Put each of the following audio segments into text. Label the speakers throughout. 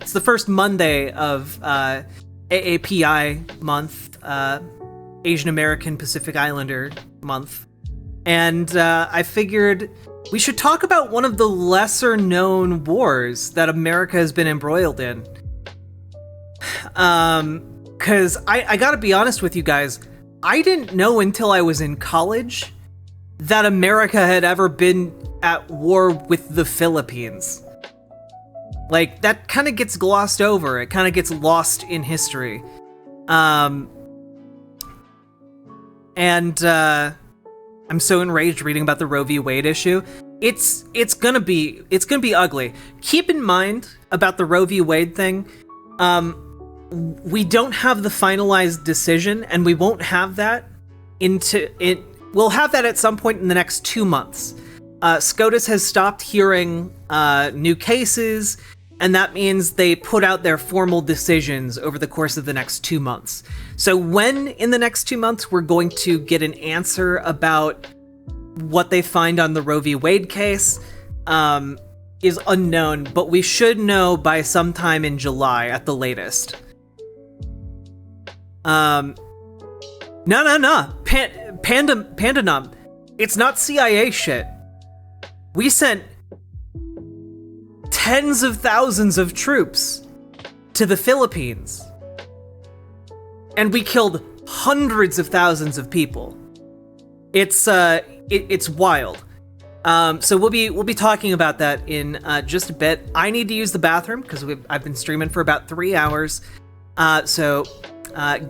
Speaker 1: it's the first Monday of AAPI month, Asian American Pacific Islander month. And I figured we should talk about one of the lesser known wars that America has been embroiled in. Because I gotta be honest with you guys, I didn't know until I was in college that America had ever been at war with the Philippines. Like, that kind of gets glossed over. It kind of gets lost in history. And I'm so enraged reading about the Roe v. Wade issue. It's gonna be ugly. Keep in mind about the Roe v. Wade thing. We don't have the finalized decision, and we won't have that we'll have that at some point in the next 2 months. SCOTUS has stopped hearing new cases, and that means they put out their formal decisions over the course of the next 2 months. So when in the next 2 months we're going to get an answer about what they find on the Roe v. Wade case is unknown, but we should know by sometime in July at the latest. No. Panda Num. It's not CIA shit. We sent tens of thousands of troops to the Philippines. And we killed hundreds of thousands of people. It's wild. So we'll be talking about that in just a bit. I need to use the bathroom because I've been streaming for about 3 hours. So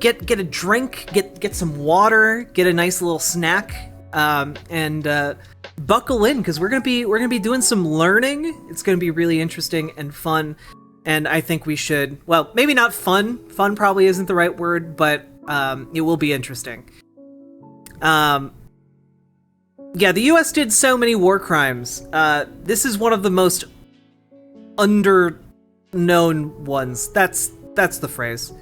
Speaker 1: get a drink, get some water, get a nice little snack, and buckle in because we're gonna be doing some learning. It's gonna be really interesting and fun, and I think we should. Well, maybe not fun. Fun probably isn't the right word, but it will be interesting. Yeah, the U.S. did so many war crimes. This is one of the most under-known ones. That's the phrase.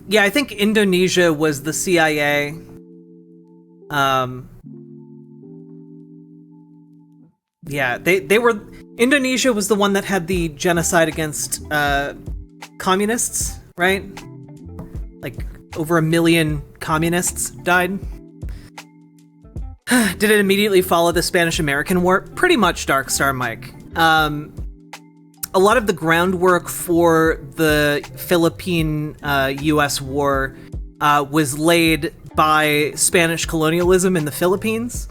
Speaker 1: Yeah, I think Indonesia was the CIA. Yeah, they were. Indonesia was the one that had the genocide against communists, right? Like over 1 million communists died. Did it immediately follow the Spanish-American War? Pretty much, Dark Star Mike. A lot of the groundwork for the Philippine-US war was laid by Spanish colonialism in the Philippines,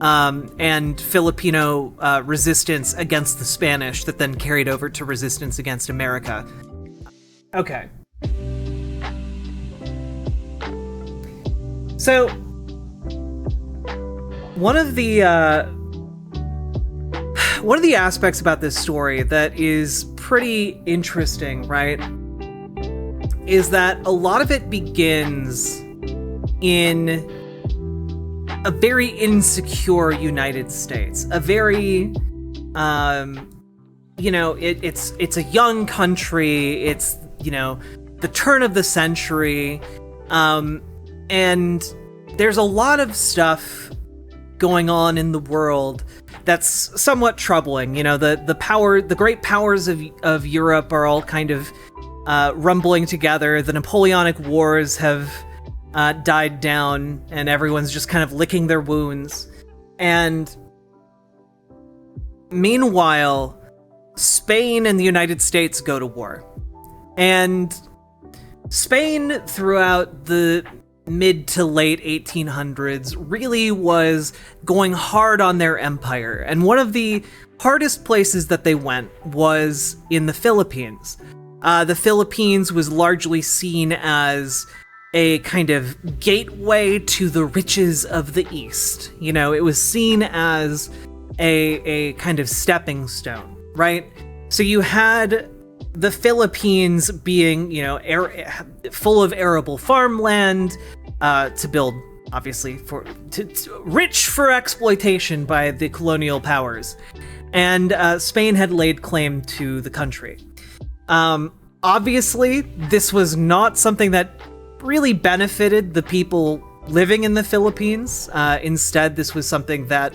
Speaker 1: and Filipino resistance against the Spanish that then carried over to resistance against America. Okay. So, one of the aspects about this story that is pretty interesting, right, is that a lot of it begins in a very insecure United States, a very, it's a young country, it's, the turn of the century, and there's a lot of stuff going on in the world that's somewhat troubling. The great powers of Europe are all kind of rumbling together. The Napoleonic Wars have died down, and everyone's just kind of licking their wounds. And meanwhile, Spain and the United States go to war. And Spain, throughout the mid to late 1800s, really was going hard on their empire. And one of the hardest places that they went was in the Philippines. The Philippines was largely seen as a kind of gateway to the riches of the East. It was seen as a kind of stepping stone, right? So you had the Philippines being, full of arable farmland, to build, obviously, rich for exploitation by the colonial powers. And Spain had laid claim to the country. Obviously, this was not something that really benefited the people living in the Philippines. Instead, this was something that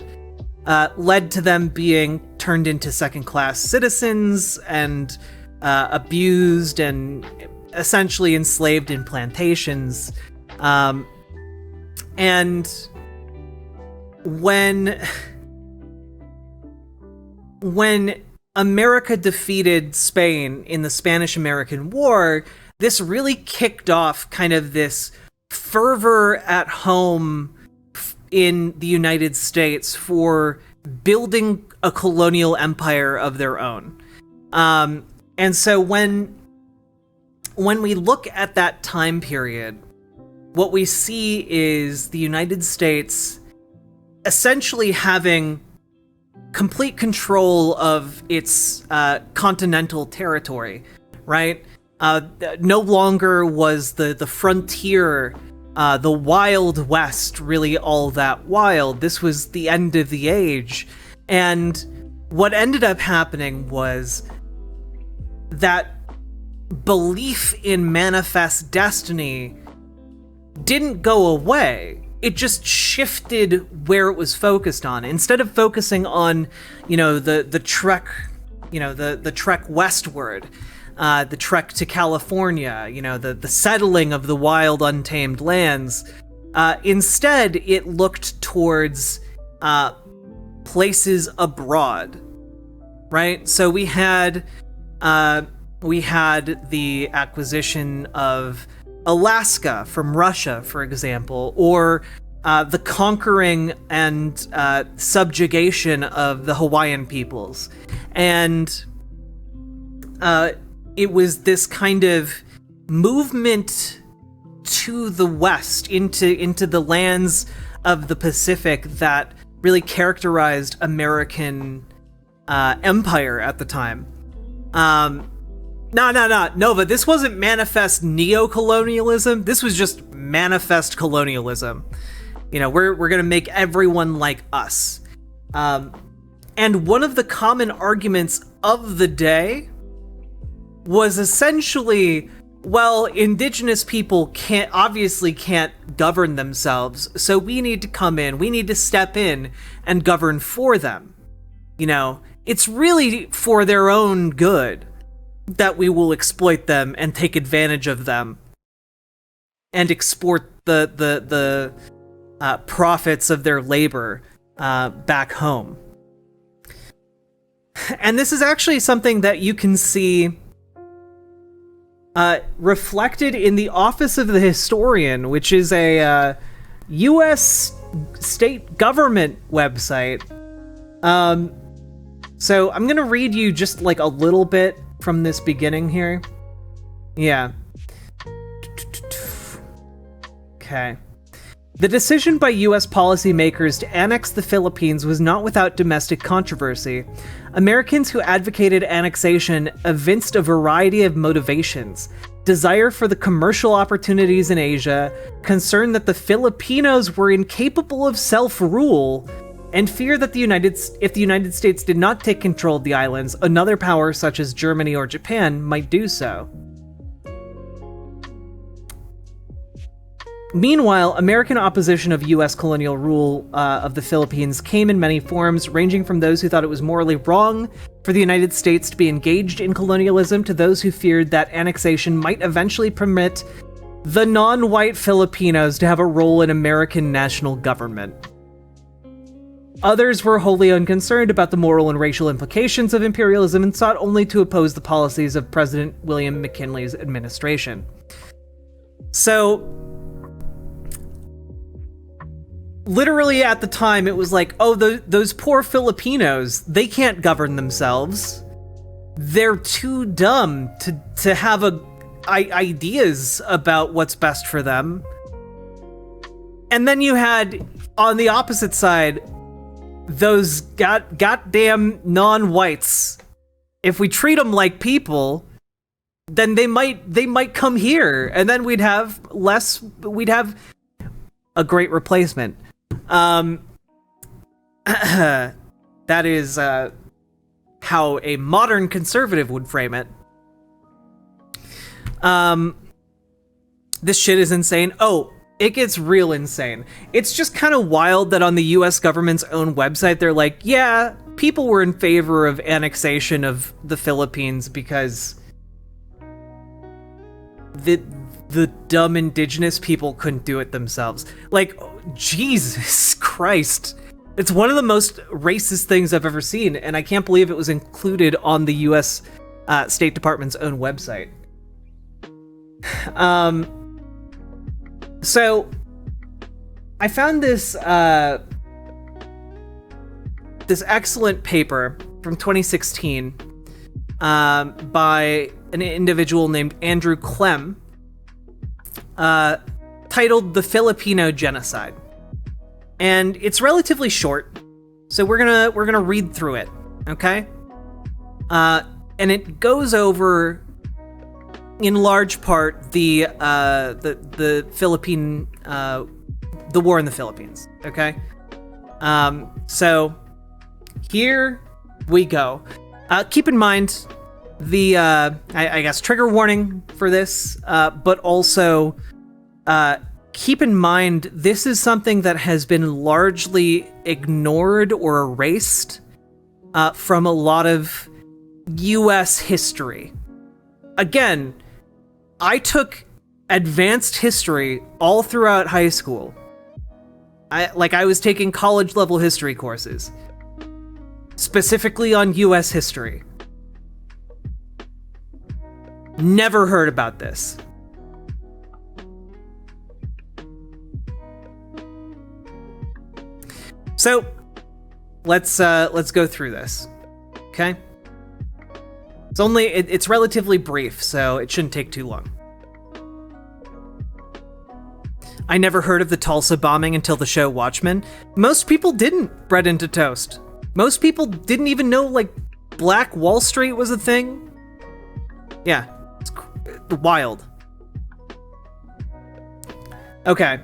Speaker 1: led to them being turned into second-class citizens and abused and essentially enslaved in plantations. And when America defeated Spain in the Spanish-American War, this really kicked off kind of this fervor at home in the United States for building a colonial empire of their own. And so when we look at that time period, what we see is the United States essentially having complete control of its continental territory, right? No longer was the frontier, the Wild West, really all that wild. This was the end of the age. And what ended up happening was that belief in manifest destiny didn't go away. It just shifted where it was focused on. Instead of focusing on, the trek, the trek westward, the trek to California, the settling of the wild, untamed lands, instead it looked towards places abroad, right? So we had the acquisition of Alaska from Russia, for example, or the conquering and subjugation of the Hawaiian peoples. And it was this kind of movement to the west, into the lands of the Pacific that really characterized American empire at the time. No, Nova, this wasn't manifest neo-colonialism. This was just manifest colonialism. We're gonna make everyone like us. And one of the common arguments of the day was essentially, well, indigenous people can't govern themselves, so we need to come in, we need to step in and govern for them. It's really for their own good that we will exploit them and take advantage of them and export the profits of their labor back home. And this is actually something that you can see reflected in the Office of the Historian, which is a U.S. state government website. So I'm going to read you just like a little bit from this beginning here. Yeah. Okay. The decision by U.S. policymakers to annex the Philippines was not without domestic controversy. Americans who advocated annexation evinced a variety of motivations: desire for the commercial opportunities in Asia, concern that the Filipinos were incapable of self-rule, and fear that if the United States did not take control of the islands, another power such as Germany or Japan might do so. Meanwhile, American opposition of U.S. colonial rule of the Philippines came in many forms, ranging from those who thought it was morally wrong for the United States to be engaged in colonialism to those who feared that annexation might eventually permit the non-white Filipinos to have a role in American national government. Others were wholly unconcerned about the moral and racial implications of imperialism and sought only to oppose the policies of President William McKinley's administration. So, literally at the time, it was like, oh, those poor Filipinos, they can't govern themselves. They're too dumb to have ideas about what's best for them. And then you had, on the opposite side, those goddamn non-whites. If we treat them like people, then they might come here, and then we'd have a great replacement. That is how a modern conservative would frame it. This shit is insane. Oh, It gets real insane. It's just kind of wild that on the US government's own website, they're like, yeah, people were in favor of annexation of the Philippines because the dumb indigenous people couldn't do it themselves. Like, Jesus Christ. It's one of the most racist things I've ever seen, and I can't believe it was included on the US State Department's own website. So I found this this excellent paper from 2016 by an individual named Andrew Clem, titled "The Filipino Genocide," and it's relatively short, so we're gonna read through it, okay? And it goes over, in large part, the Philippine the war in the Philippines, okay? So here we go. Keep in mind the I guess trigger warning for this, but also keep in mind this is something that has been largely ignored or erased from a lot of US history. Again, I took advanced history all throughout high school. I was taking college level history courses, specifically on US history. Never heard about this. So, let's go through this, okay? It's relatively brief, so it shouldn't take too long. I never heard of the Tulsa bombing until the show Watchmen. Most people didn't, bread into toast. Most people didn't even know, like, Black Wall Street was a thing. Yeah, it's wild. Okay.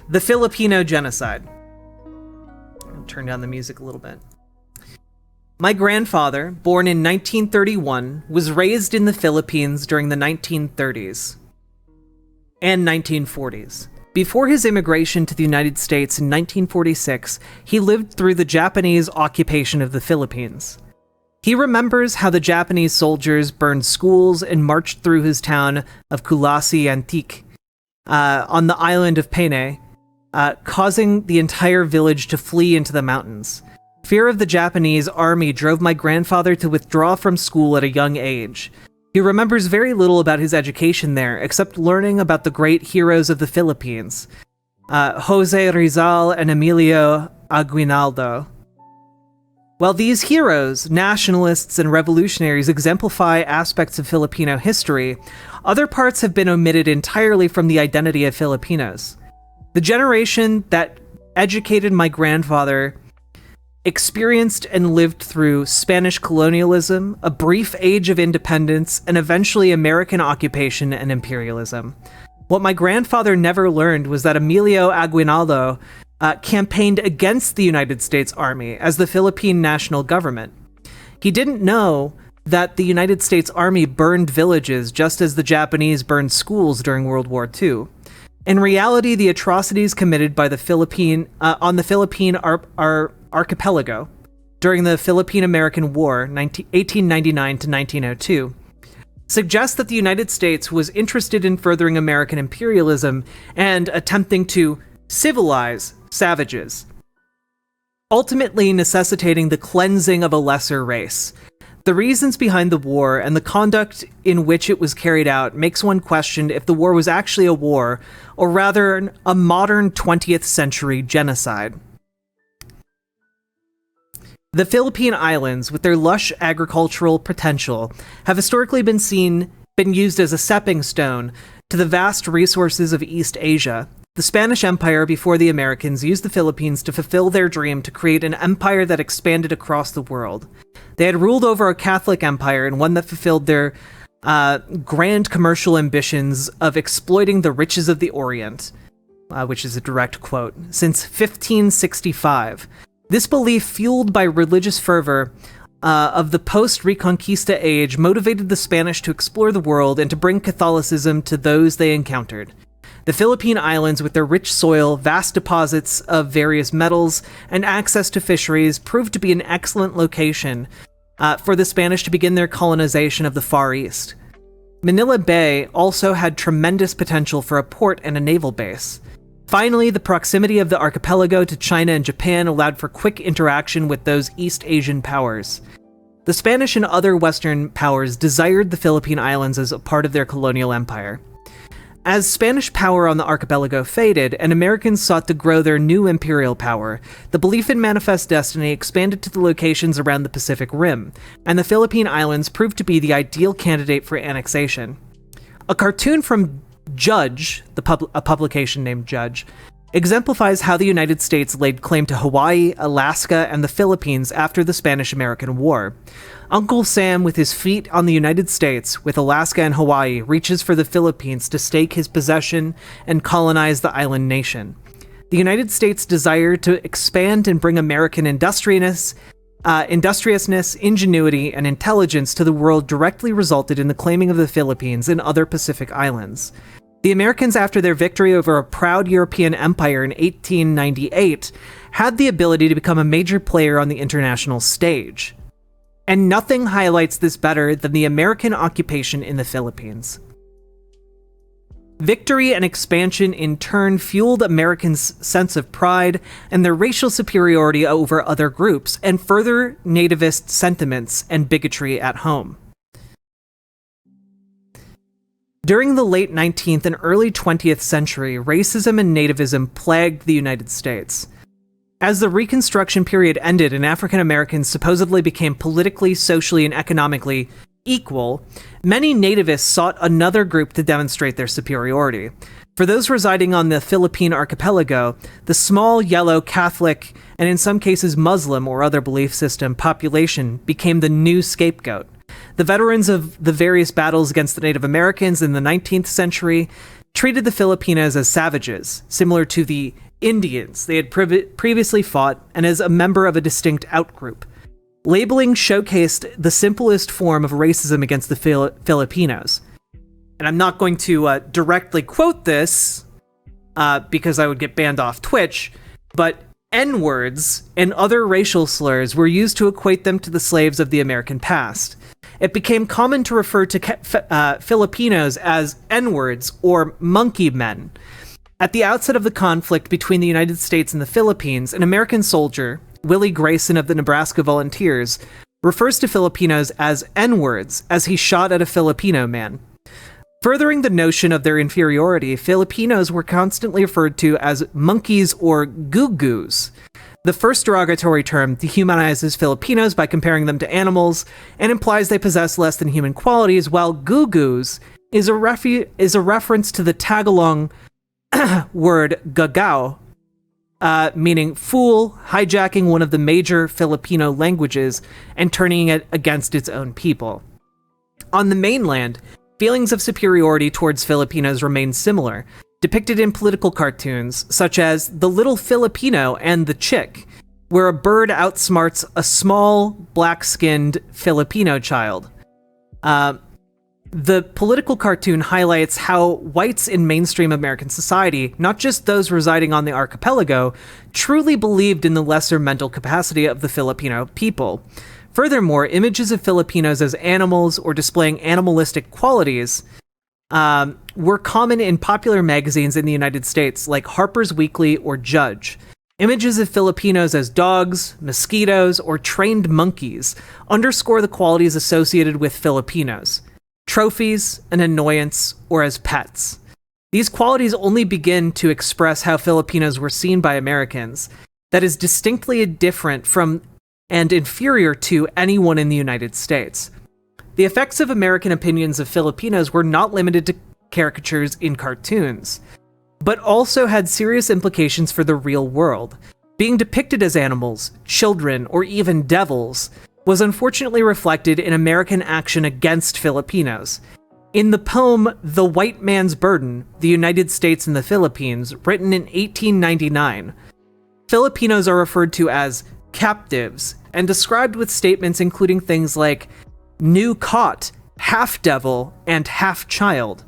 Speaker 1: The Filipino Genocide. I'll turn down the music a little bit. My grandfather, born in 1931, was raised in the Philippines during the 1930s and 1940s. Before his immigration to the United States in 1946, he lived through the Japanese occupation of the Philippines. He remembers how the Japanese soldiers burned schools and marched through his town of Kulasi Antique on the island of Panay, causing the entire village to flee into the mountains. Fear of the Japanese army drove my grandfather to withdraw from school at a young age. He remembers very little about his education there, except learning about the great heroes of the Philippines, Jose Rizal and Emilio Aguinaldo. While these heroes, nationalists, and revolutionaries exemplify aspects of Filipino history, other parts have been omitted entirely from the identity of Filipinos. The generation that educated my grandfather experienced and lived through Spanish colonialism, a brief age of independence, and eventually American occupation and imperialism. What my grandfather never learned was that Emilio Aguinaldo campaigned against the United States Army as the Philippine national government. He didn't know that the United States Army burned villages just as the Japanese burned schools during World War II. In reality, the atrocities committed by the Philippine archipelago during the Philippine-American War, 1899 to 1902, suggest that the United States was interested in furthering American imperialism and attempting to civilize savages, ultimately necessitating the cleansing of a lesser race. The reasons behind the war and the conduct in which it was carried out makes one question if the war was actually a war, or rather a modern 20th century genocide. The Philippine Islands, with their lush agricultural potential, have historically been used as a stepping stone to the vast resources of East Asia. The Spanish Empire, before the Americans, used the Philippines to fulfill their dream to create an empire that expanded across the world. They had ruled over a Catholic empire and one that fulfilled their grand commercial ambitions of exploiting the riches of the Orient, which is a direct quote, since 1565. This belief, fueled by religious fervor, of the post-Reconquista age motivated the Spanish to explore the world and to bring Catholicism to those they encountered. The Philippine Islands, with their rich soil, vast deposits of various metals, and access to fisheries, proved to be an excellent location for the Spanish to begin their colonization of the Far East. Manila Bay also had tremendous potential for a port and a naval base. Finally, the proximity of the archipelago to China and Japan allowed for quick interaction with those East Asian powers. The Spanish and other Western powers desired the Philippine Islands as a part of their colonial empire. As Spanish power on the archipelago faded, and Americans sought to grow their new imperial power, the belief in manifest destiny expanded to the locations around the Pacific Rim, and the Philippine Islands proved to be the ideal candidate for annexation. A cartoon from Judge, a publication named Judge, exemplifies how the United States laid claim to Hawaii, Alaska, and the Philippines after the Spanish-American War. Uncle Sam, with his feet on the United States, with Alaska and Hawaii, reaches for the Philippines to stake his possession and colonize the island nation. The United States' desire to expand and bring American industriousness, ingenuity, and intelligence to the world directly resulted in the claiming of the Philippines and other Pacific islands. The Americans, after their victory over a proud European empire in 1898, had the ability to become a major player on the international stage. And nothing highlights this better than the American occupation in the Philippines. Victory and expansion in turn fueled Americans' sense of pride and their racial superiority over other groups, and further nativist sentiments and bigotry at home. During the late 19th and early 20th century, racism and nativism plagued the United States. As the Reconstruction period ended and African Americans supposedly became politically, socially, and economically equal, many nativists sought another group to demonstrate their superiority. For those residing on the Philippine archipelago, the small, yellow, Catholic, and in some cases Muslim or other belief system population became the new scapegoat. The veterans of the various battles against the Native Americans in the 19th century treated the Filipinos as savages, similar to the Indians they had previously fought, and as a member of a distinct outgroup. Labeling showcased the simplest form of racism against the Filipinos. And I'm not going to directly quote this because I would get banned off Twitch, but N-words and other racial slurs were used to equate them to the slaves of the American past. It became common to refer to Filipinos as N-words or monkey men. At the outset of the conflict between the United States and the Philippines, an American soldier, Willie Grayson of the Nebraska Volunteers, refers to Filipinos as N-words as he shot at a Filipino man. Furthering the notion of their inferiority, Filipinos were constantly referred to as monkeys or goo-goos. The first derogatory term dehumanizes Filipinos by comparing them to animals and implies they possess less than human qualities, while goo-goos is a reference to the Tagalog word gagao, meaning fool, hijacking one of the major Filipino languages and turning it against its own people. On the mainland, feelings of superiority towards Filipinos remain similar, depicted in political cartoons such as The Little Filipino and The Chick, where a bird outsmarts a small, black-skinned Filipino child. The political cartoon highlights how whites in mainstream American society, not just those residing on the archipelago, truly believed in the lesser mental capacity of the Filipino people. Furthermore, images of Filipinos as animals or displaying animalistic qualities were common in popular magazines in the United States like Harper's Weekly or Judge. Images of Filipinos as dogs, mosquitoes, or trained monkeys underscore the qualities associated with Filipinos: trophies, an annoyance, or as pets. These qualities only begin to express how Filipinos were seen by Americans, that is distinctly different from and inferior to anyone in the United States. The effects of American opinions of Filipinos were not limited to caricatures in cartoons, but also had serious implications for the real world. Being depicted as animals, children, or even devils was unfortunately reflected in American action against Filipinos. In the poem The White Man's Burden, The United States and the Philippines, written in 1899, Filipinos are referred to as captives, and described with statements including things like new caught, half devil, and half child.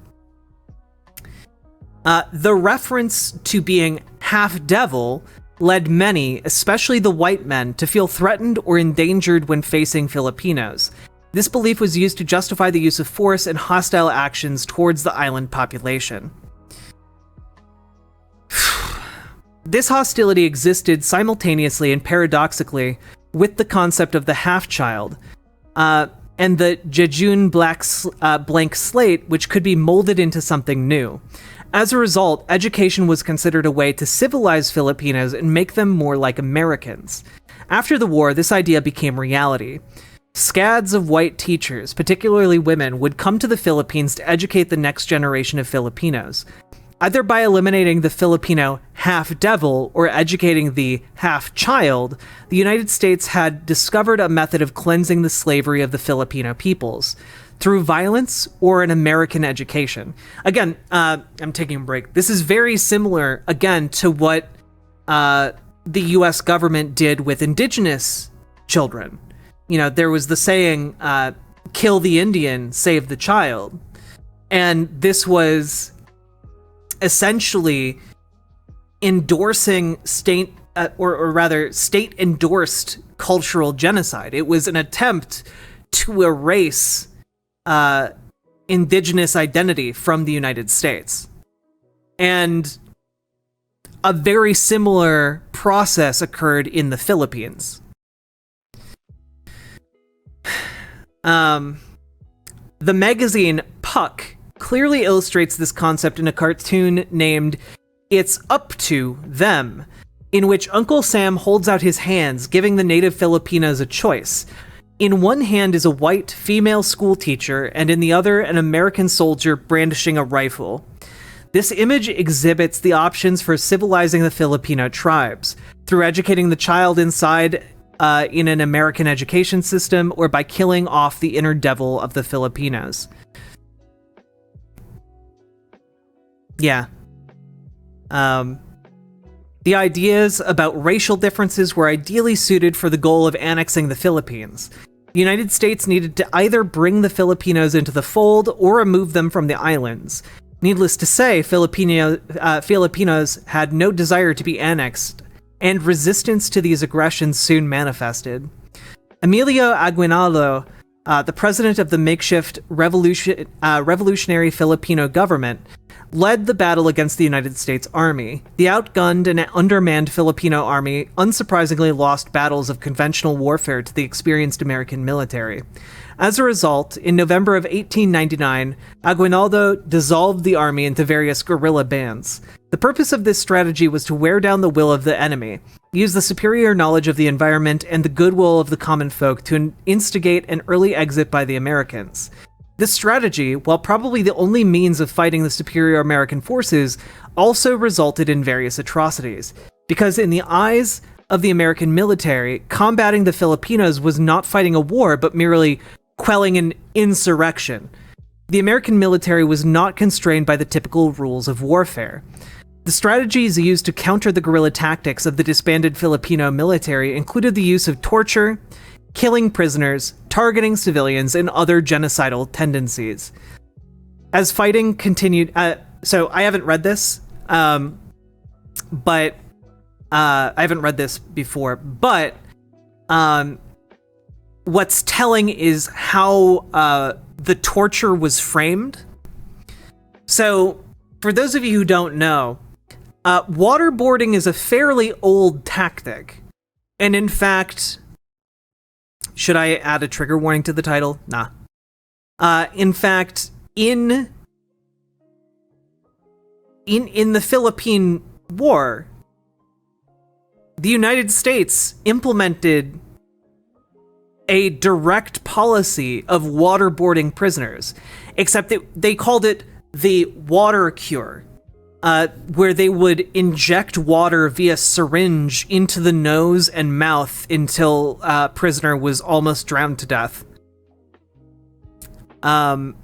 Speaker 1: The reference to being half devil led many, especially the white men, to feel threatened or endangered when facing Filipinos. This belief was used to justify the use of force and hostile actions towards the island population. This hostility existed simultaneously and paradoxically with the concept of the half-child, and the jejun blank slate, which could be molded into something new. As a result, education was considered a way to civilize Filipinos and make them more like Americans. After the war, this idea became reality. Scads of white teachers, particularly women, would come to the Philippines to educate the next generation of Filipinos. Either by eliminating the Filipino half-devil or educating the half-child, the United States had discovered a method of cleansing the slavery of the Filipino peoples through violence or an American education. Again, I'm taking a break. This is very similar, again, to what the U.S. government did with indigenous children. You know, there was the saying, kill the Indian, save the child. And this was essentially endorsing state, or rather state-endorsed cultural genocide. It was an attempt to erase indigenous identity from the United States. And a very similar process occurred in the Philippines. The magazine Puck clearly illustrates this concept in a cartoon named It's Up to Them, in which Uncle Sam holds out his hands, giving the native Filipinos a choice. In one hand is a white female school teacher, and in the other, an American soldier brandishing a rifle. This image exhibits the options for civilizing the Filipino tribes, through educating the child inside in an American education system, or by killing off the inner devil of the Filipinos. Yeah. The ideas about racial differences were ideally suited for the goal of annexing the Philippines. The United States needed to either bring the Filipinos into the fold or remove them from the islands. Needless to say, Filipinos had no desire to be annexed, and resistance to these aggressions soon manifested. Emilio Aguinaldo, the president of the makeshift revolutionary Filipino government, led the battle against the United States Army. The outgunned and undermanned Filipino army unsurprisingly lost battles of conventional warfare to the experienced American military. As a result, in November of 1899, Aguinaldo dissolved the army into various guerrilla bands. The purpose of this strategy was to wear down the will of the enemy, use the superior knowledge of the environment and the goodwill of the common folk to instigate an early exit by the Americans. This strategy, while probably the only means of fighting the superior American forces, also resulted in various atrocities, because in the eyes of the American military, combating the Filipinos was not fighting a war, but merely quelling an insurrection. The American military was not constrained by the typical rules of warfare. The strategies used to counter the guerrilla tactics of the disbanded Filipino military included the use of torture, killing prisoners, targeting civilians, and other genocidal tendencies. As fighting continued, so I haven't read this, but I haven't read this before, but what's telling is how the torture was framed. So, for those of you who don't know, waterboarding is a fairly old tactic, and in fact, should I add a trigger warning to the title? Nah. In fact, in the Philippine War, the United States implemented a direct policy of waterboarding prisoners, except that they called it the water cure, where they would inject water via syringe into the nose and mouth until a prisoner was almost drowned to death. And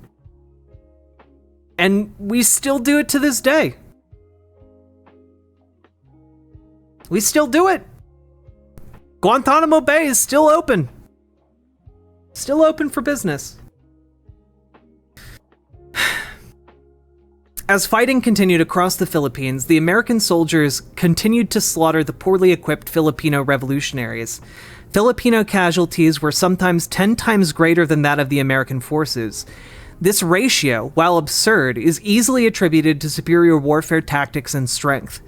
Speaker 1: we still do it to this day. We still do it. Guantanamo Bay is still open. Still open for business. As fighting continued across the Philippines, the American soldiers continued to slaughter the poorly equipped Filipino revolutionaries. Filipino casualties were sometimes 10 times greater than that of the American forces. This ratio, while absurd, is easily attributed to superior warfare tactics and strength.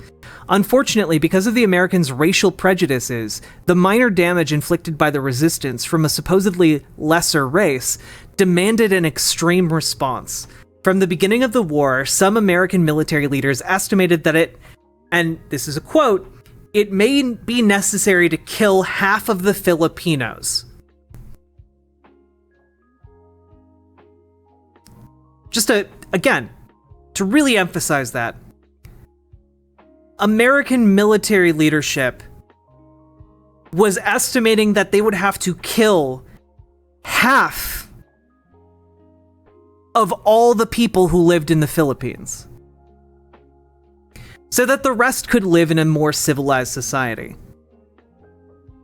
Speaker 1: Unfortunately, because of the Americans' racial prejudices, the minor damage inflicted by the resistance from a supposedly lesser race demanded an extreme response. From the beginning of the war, some American military leaders estimated that it, and this is a quote, "it may be necessary to kill half of the Filipinos." Again, to really emphasize that, American military leadership was estimating that they would have to kill half of all the people who lived in the Philippines, so that the rest could live in a more civilized society.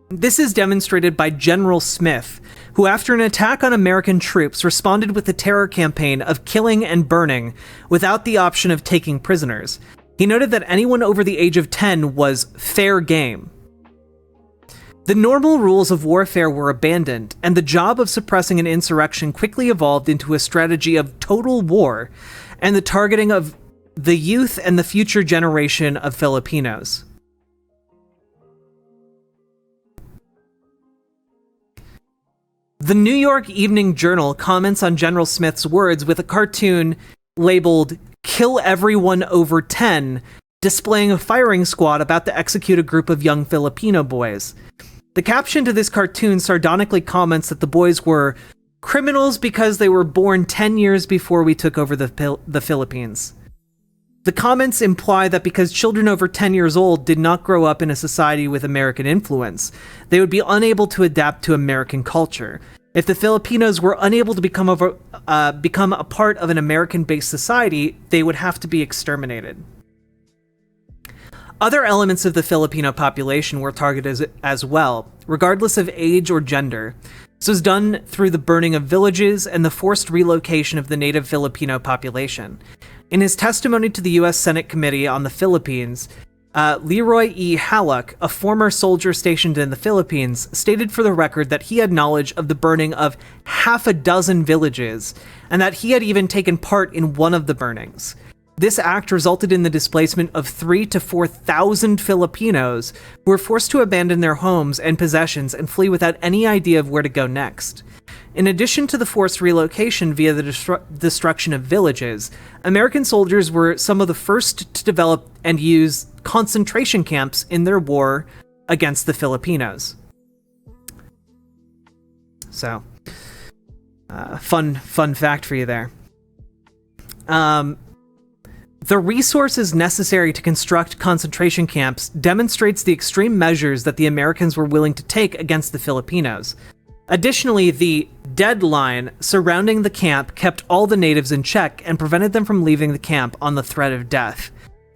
Speaker 1: This is demonstrated by General Smith, who after an attack on American troops responded with a terror campaign of killing and burning without the option of taking prisoners. He noted that anyone over the age of 10 was fair game. The normal rules of warfare were abandoned, and the job of suppressing an insurrection quickly evolved into a strategy of total war and the targeting of the youth and the future generation of Filipinos. The New York Evening Journal comments on General Smith's words with a cartoon labeled "Kill Everyone Over 10," displaying a firing squad about to execute a group of young Filipino boys. The caption to this cartoon sardonically comments that the boys were criminals because they were born 10 years before we took over the Philippines. The comments imply that because children over 10 years old did not grow up in a society with American influence, they would be unable to adapt to American culture. If the Filipinos were unable to become a part of an American-based society, they would have to be exterminated. Other elements of the Filipino population were targeted as well, regardless of age or gender. This was done through the burning of villages and the forced relocation of the native Filipino population. In his testimony to the U.S. Senate Committee on the Philippines, Leroy E. Halleck, a former soldier stationed in the Philippines, stated for the record that he had knowledge of the burning of half a dozen villages, and that he had even taken part in one of the burnings. This act resulted in the displacement of 3,000 to 4,000 Filipinos who were forced to abandon their homes and possessions and flee without any idea of where to go next. In addition to the forced relocation via the destruction of villages, American soldiers were some of the first to develop and use concentration camps in their war against the Filipinos. So, fun fact for you there. The resources necessary to construct concentration camps demonstrates the extreme measures that the Americans were willing to take against the Filipinos. Additionally, the deadline surrounding the camp kept all the natives in check and prevented them from leaving the camp on the threat of death.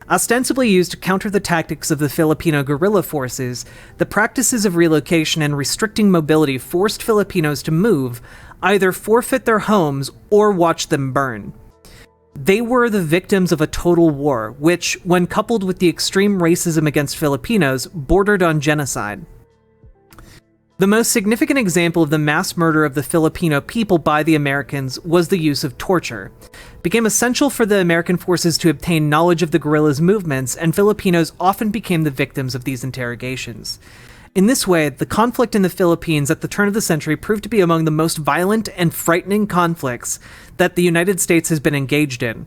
Speaker 1: Ostensibly used to counter the tactics of the Filipino guerrilla forces, the practices of relocation and restricting mobility forced Filipinos to move, either forfeit their homes or watch them burn. They were the victims of a total war, which, when coupled with the extreme racism against Filipinos, bordered on genocide. The most significant example of the mass murder of the Filipino people by the Americans was the use of torture. It became essential for the American forces to obtain knowledge of the guerrillas' movements, and Filipinos often became the victims of these interrogations. In this way, the conflict in the Philippines at the turn of the century proved to be among the most violent and frightening conflicts that the United States has been engaged in.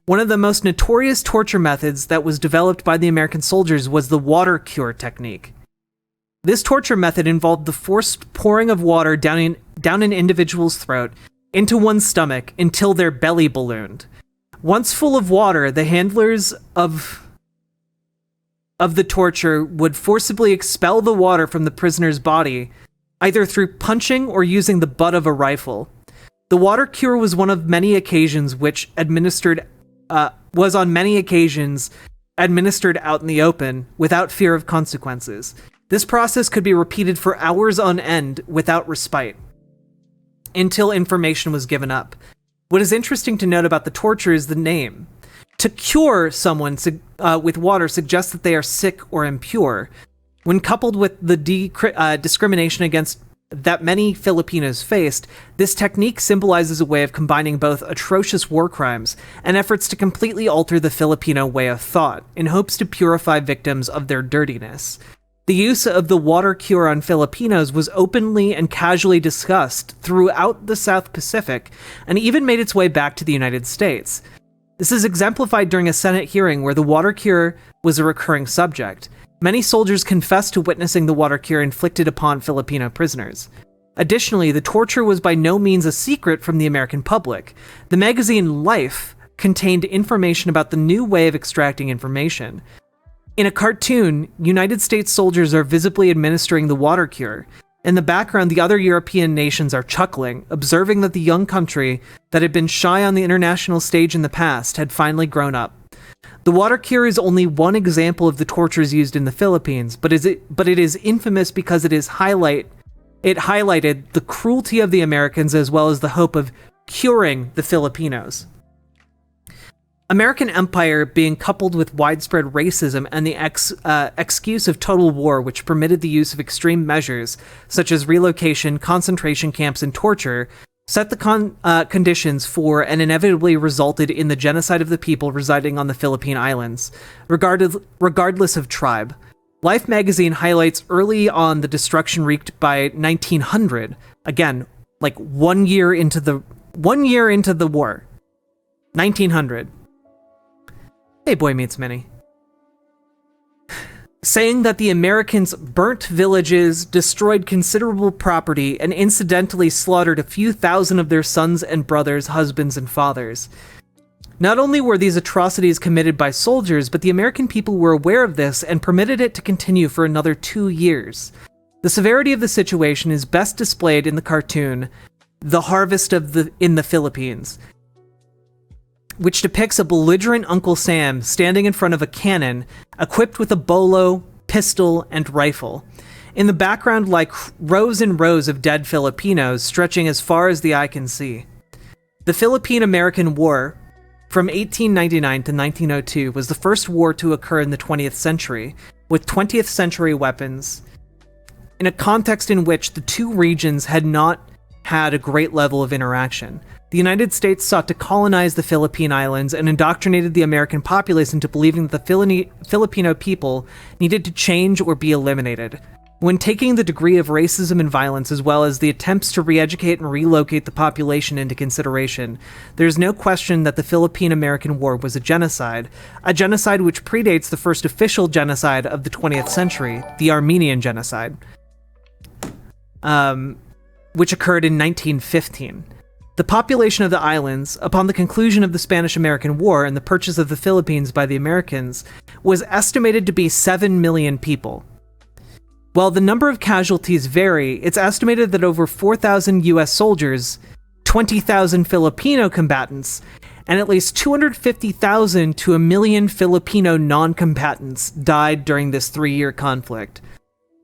Speaker 1: One of the most notorious torture methods that was developed by the American soldiers was the water cure technique. This torture method involved the forced pouring of water down an individual's throat into one's stomach until their belly ballooned. Once full of water, the handlers of the torture would forcibly expel the water from the prisoner's body, either through punching or using the butt of a rifle. The water cure was one of many occasions which administered out in the open without fear of consequences. This process could be repeated for hours on end without respite, until information was given up. What is interesting to note about the torture is the name. To cure someone with water suggests that they are sick or impure. When coupled with the discrimination against that many Filipinos faced, this technique symbolizes a way of combining both atrocious war crimes and efforts to completely alter the Filipino way of thought, in hopes to purify victims of their dirtiness. The use of the water cure on Filipinos was openly and casually discussed throughout the South Pacific, and even made its way back to the United States. This is exemplified during a Senate hearing where the water cure was a recurring subject. Many soldiers confessed to witnessing the water cure inflicted upon Filipino prisoners. Additionally, the torture was by no means a secret from the American public. The magazine Life contained information about the new way of extracting information. In a cartoon, United States soldiers are visibly administering the water cure. In the background, the other European nations are chuckling, observing that the young country that had been shy on the international stage in the past had finally grown up. The water cure is only one example of the tortures used in the Philippines, but it is infamous because it highlighted the cruelty of the Americans as well as the hope of curing the Filipinos. American empire being coupled with widespread racism and the excuse of total war, which permitted the use of extreme measures such as relocation, concentration camps, and torture, set the conditions for and inevitably resulted in the genocide of the people residing on the Philippine Islands, regardless of tribe. Life magazine highlights early on the destruction wreaked by 1900, again, like 1 year into the war. 1900. Hey, Boy Meets Minnie. Saying that the Americans burnt villages, destroyed considerable property, and incidentally slaughtered a few thousand of their sons and brothers, husbands, and fathers. Not only were these atrocities committed by soldiers, but the American people were aware of this and permitted it to continue for another 2 years. The severity of the situation is best displayed in the cartoon, The Harvest in the Philippines, which depicts a belligerent Uncle Sam standing in front of a cannon, equipped with a bolo, pistol, and rifle. In the background lie rows and rows of dead Filipinos stretching as far as the eye can see. The Philippine-American War, from 1899 to 1902, was the first war to occur in the 20th century, with 20th century weapons, in a context in which the two regions had not had a great level of interaction. The United States sought to colonize the Philippine Islands and indoctrinated the American populace into believing that the Filipino people needed to change or be eliminated. When taking the degree of racism and violence as well as the attempts to re-educate and relocate the population into consideration, there is no question that the Philippine-American War was a genocide which predates the first official genocide of the 20th century, the Armenian Genocide, which occurred in 1915. The population of the islands, upon the conclusion of the Spanish-American War and the purchase of the Philippines by the Americans, was estimated to be 7 million people. While the number of casualties vary, it's estimated that over 4,000 US soldiers, 20,000 Filipino combatants, and at least 250,000 to 1 million Filipino non-combatants died during this 3-year conflict.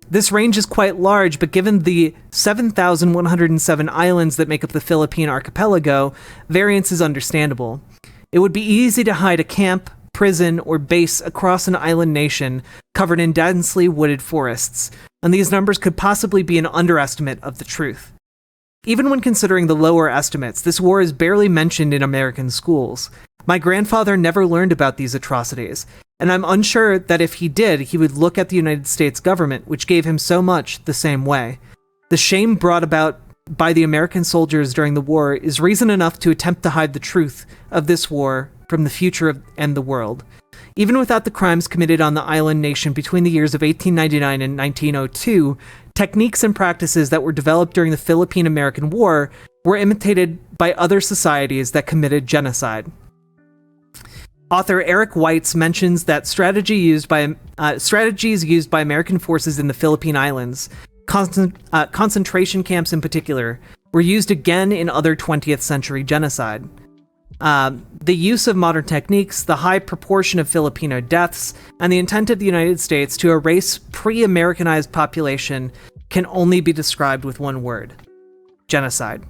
Speaker 1: This range is quite large, but given the 7,107 islands that make up the Philippine archipelago, variance is understandable. It would be easy to hide a camp, prison, or base across an island nation covered in densely wooded forests, and these numbers could possibly be an underestimate of the truth. Even when considering the lower estimates, this war is barely mentioned in American schools. My grandfather never learned about these atrocities, and I'm unsure that if he did, he would look at the United States government, which gave him so much, the same way. The shame brought about by the American soldiers during the war is reason enough to attempt to hide the truth of this war from the future and the world. Even without the crimes committed on the island nation between the years of 1899 and 1902, techniques and practices that were developed during the Philippine-American War were imitated by other societies that committed genocide. Author Eric Weitz mentions that strategies used by American forces in the Philippine Islands, concentration camps in particular, were used again in other 20th century genocide. The use of modern techniques, the high proportion of Filipino deaths, and the intent of the United States to erase pre-Americanized population can only be described with one word: genocide.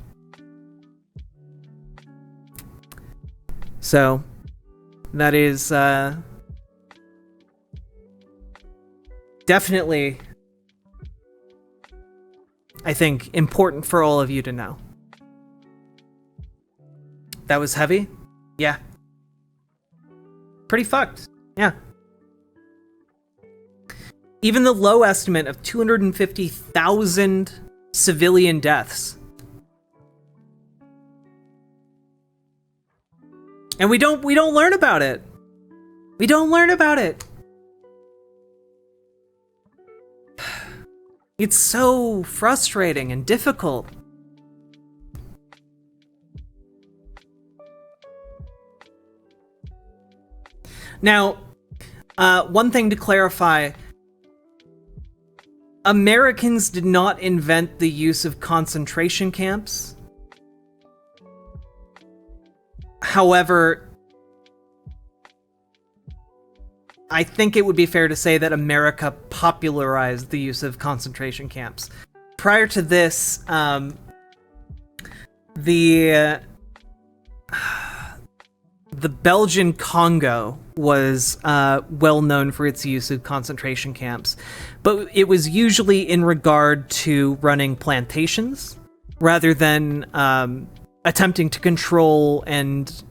Speaker 1: So, that is definitely, I think, important for all of you to know. That was heavy? Yeah. Pretty fucked. Yeah. Even the low estimate of 250,000 civilian deaths. And we don't learn about it. We don't learn about it. It's so frustrating and difficult. Now, one thing to clarify, Americans did not invent the use of concentration camps. However, I think it would be fair to say that America popularized the use of concentration camps. Prior to this, the Belgian Congo was well known for its use of concentration camps, but it was usually in regard to running plantations rather than attempting to control and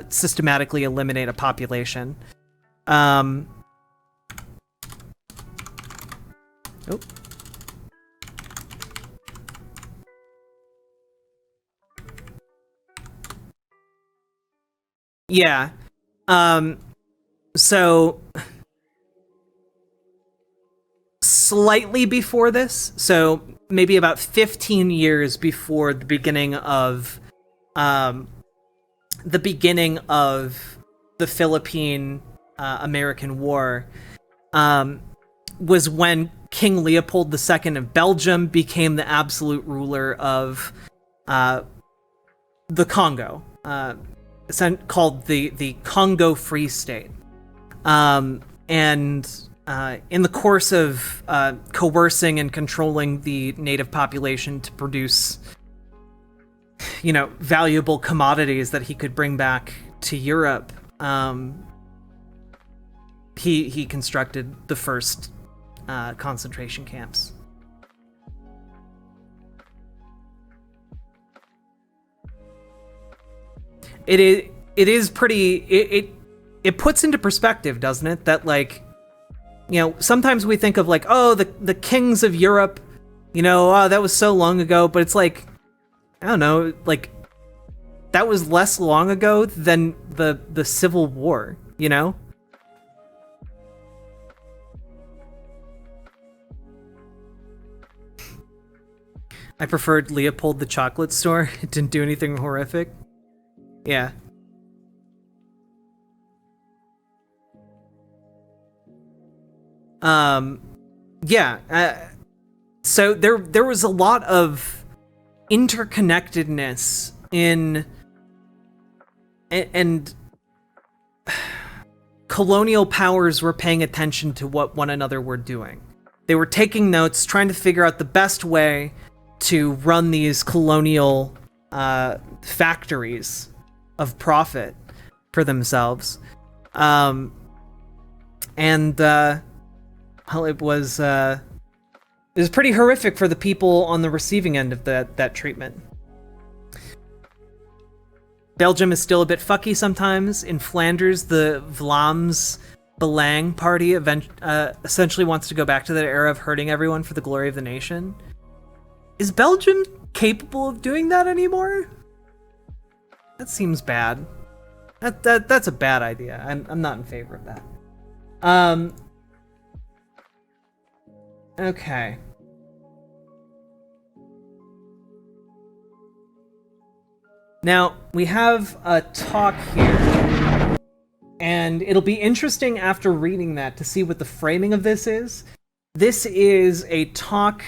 Speaker 1: systematically eliminate a population. Oh. Yeah. So slightly before this, so maybe about 15 years before the beginning of the Philippine American War, was when King Leopold II of Belgium became the absolute ruler of the Congo, called the Congo Free State. And in the course of coercing and controlling the native population to produce, valuable commodities that he could bring back to Europe, he constructed the first concentration camps. It is pretty. It puts into perspective, doesn't it? That, like, sometimes we think of, like, oh, the kings of Europe, oh, that was so long ago, but it's like, I don't know, like, that was less long ago than the Civil War, I preferred Leopold the Chocolate Store. It didn't do anything horrific. Yeah. Yeah. So there was a lot of interconnectedness and colonial powers were paying attention to what one another were doing. They were taking notes, trying to figure out the best way to run these colonial factories of profit for themselves. Well, it was pretty horrific for the people on the receiving end of that treatment. Belgium is still a bit fucky sometimes. In Flanders, the Vlaams Belang party essentially wants to go back to that era of hurting everyone for the glory of the nation. Is Belgium capable of doing that anymore? That seems bad. That's a bad idea. I'm not in favor of that. Okay. Now, we have a talk here, and it'll be interesting after reading that to see what the framing of this is. This is a talk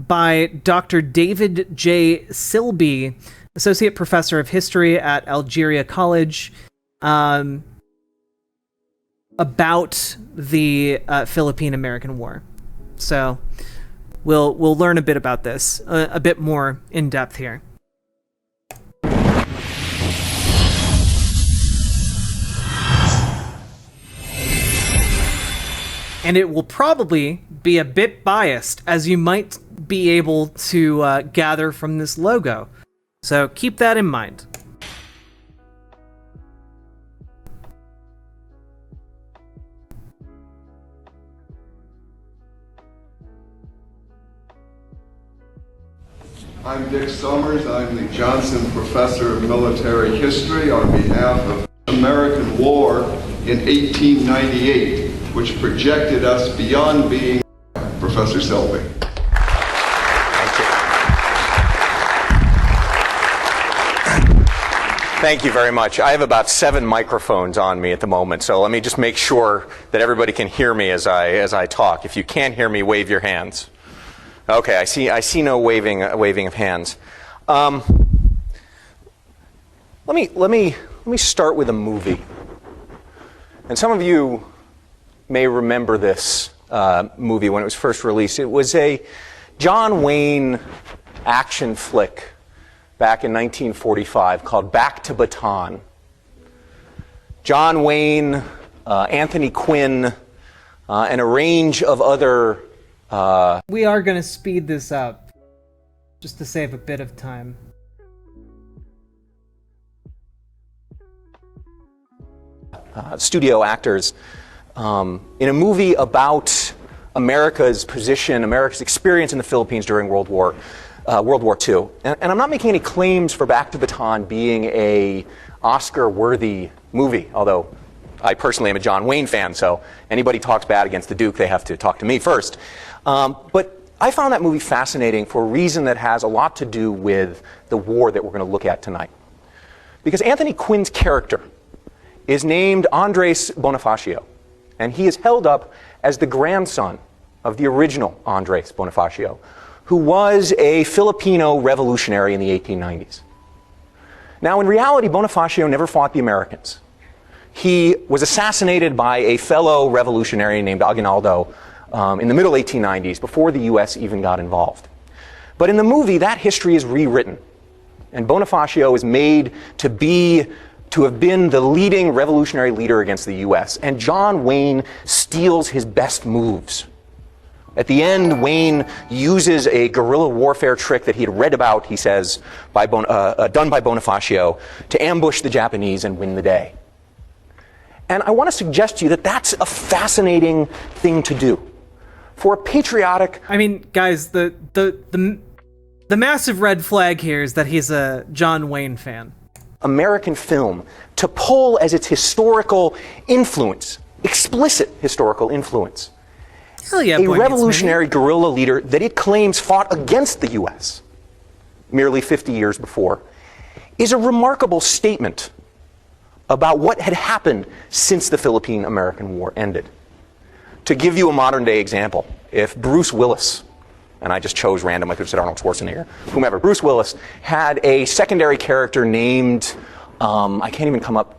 Speaker 1: by Dr. David J. Silby, Associate Professor of History at Algeria College, about the Philippine-American War. So we'll learn a bit about this, a bit more in depth here. And it will probably be a bit biased, as you might be able to gather from this logo. So keep that in mind.
Speaker 2: I'm Dick Summers. I'm the Johnson Professor of Military History on behalf of the American War in 1898, which projected us beyond being Professor Selby.
Speaker 3: Thank you very much. I have about 7 microphones on me at the moment, so let me just make sure that everybody can hear me as I talk. If you can't hear me, wave your hands. Okay, I see no waving of hands. Let me start with a movie. And some of you may remember this movie when it was first released. It was a John Wayne action flick back in 1945 called Back to Baton. John Wayne, Anthony Quinn, and a range of other...
Speaker 1: We are going to speed this up, just to save a bit of time.
Speaker 3: Studio actors in a movie about America's position, America's experience in the Philippines during World War II. And I'm not making any claims for Back to Baton being a Oscar-worthy movie, although I personally am a John Wayne fan, so anybody talks bad against the Duke, they have to talk to me first. But I found that movie fascinating for a reason that has a lot to do with the war that we're going to look at tonight. Because Anthony Quinn's character is named Andres Bonifacio, and he is held up as the grandson of the original Andres Bonifacio, who was a Filipino revolutionary in the 1890s. Now, in reality, Bonifacio never fought the Americans. He was assassinated by a fellow revolutionary named Aguinaldo in the middle 1890s, before the U.S. even got involved. But in the movie, that history is rewritten, and Bonifacio is made to have been the leading revolutionary leader against the U.S., and John Wayne steals his best moves. At the end, Wayne uses a guerrilla warfare trick that he had read about, he says, done by Bonifacio, to ambush the Japanese and win the day. And I want to suggest to you that that's a fascinating thing to do. For a patriotic...
Speaker 1: I mean, guys, the massive red flag here is that he's a John Wayne fan.
Speaker 3: American film to pull as its historical influence, explicit historical influence,
Speaker 1: Hell yeah,
Speaker 3: a revolutionary guerrilla leader that it claims fought against the U.S. merely 50 years before, is a remarkable statement about what had happened since the Philippine-American War ended. To give you a modern-day example, if Bruce Willis, and I just chose random, I could have said Arnold Schwarzenegger, whomever, Bruce Willis had a secondary character named, I can't even come up,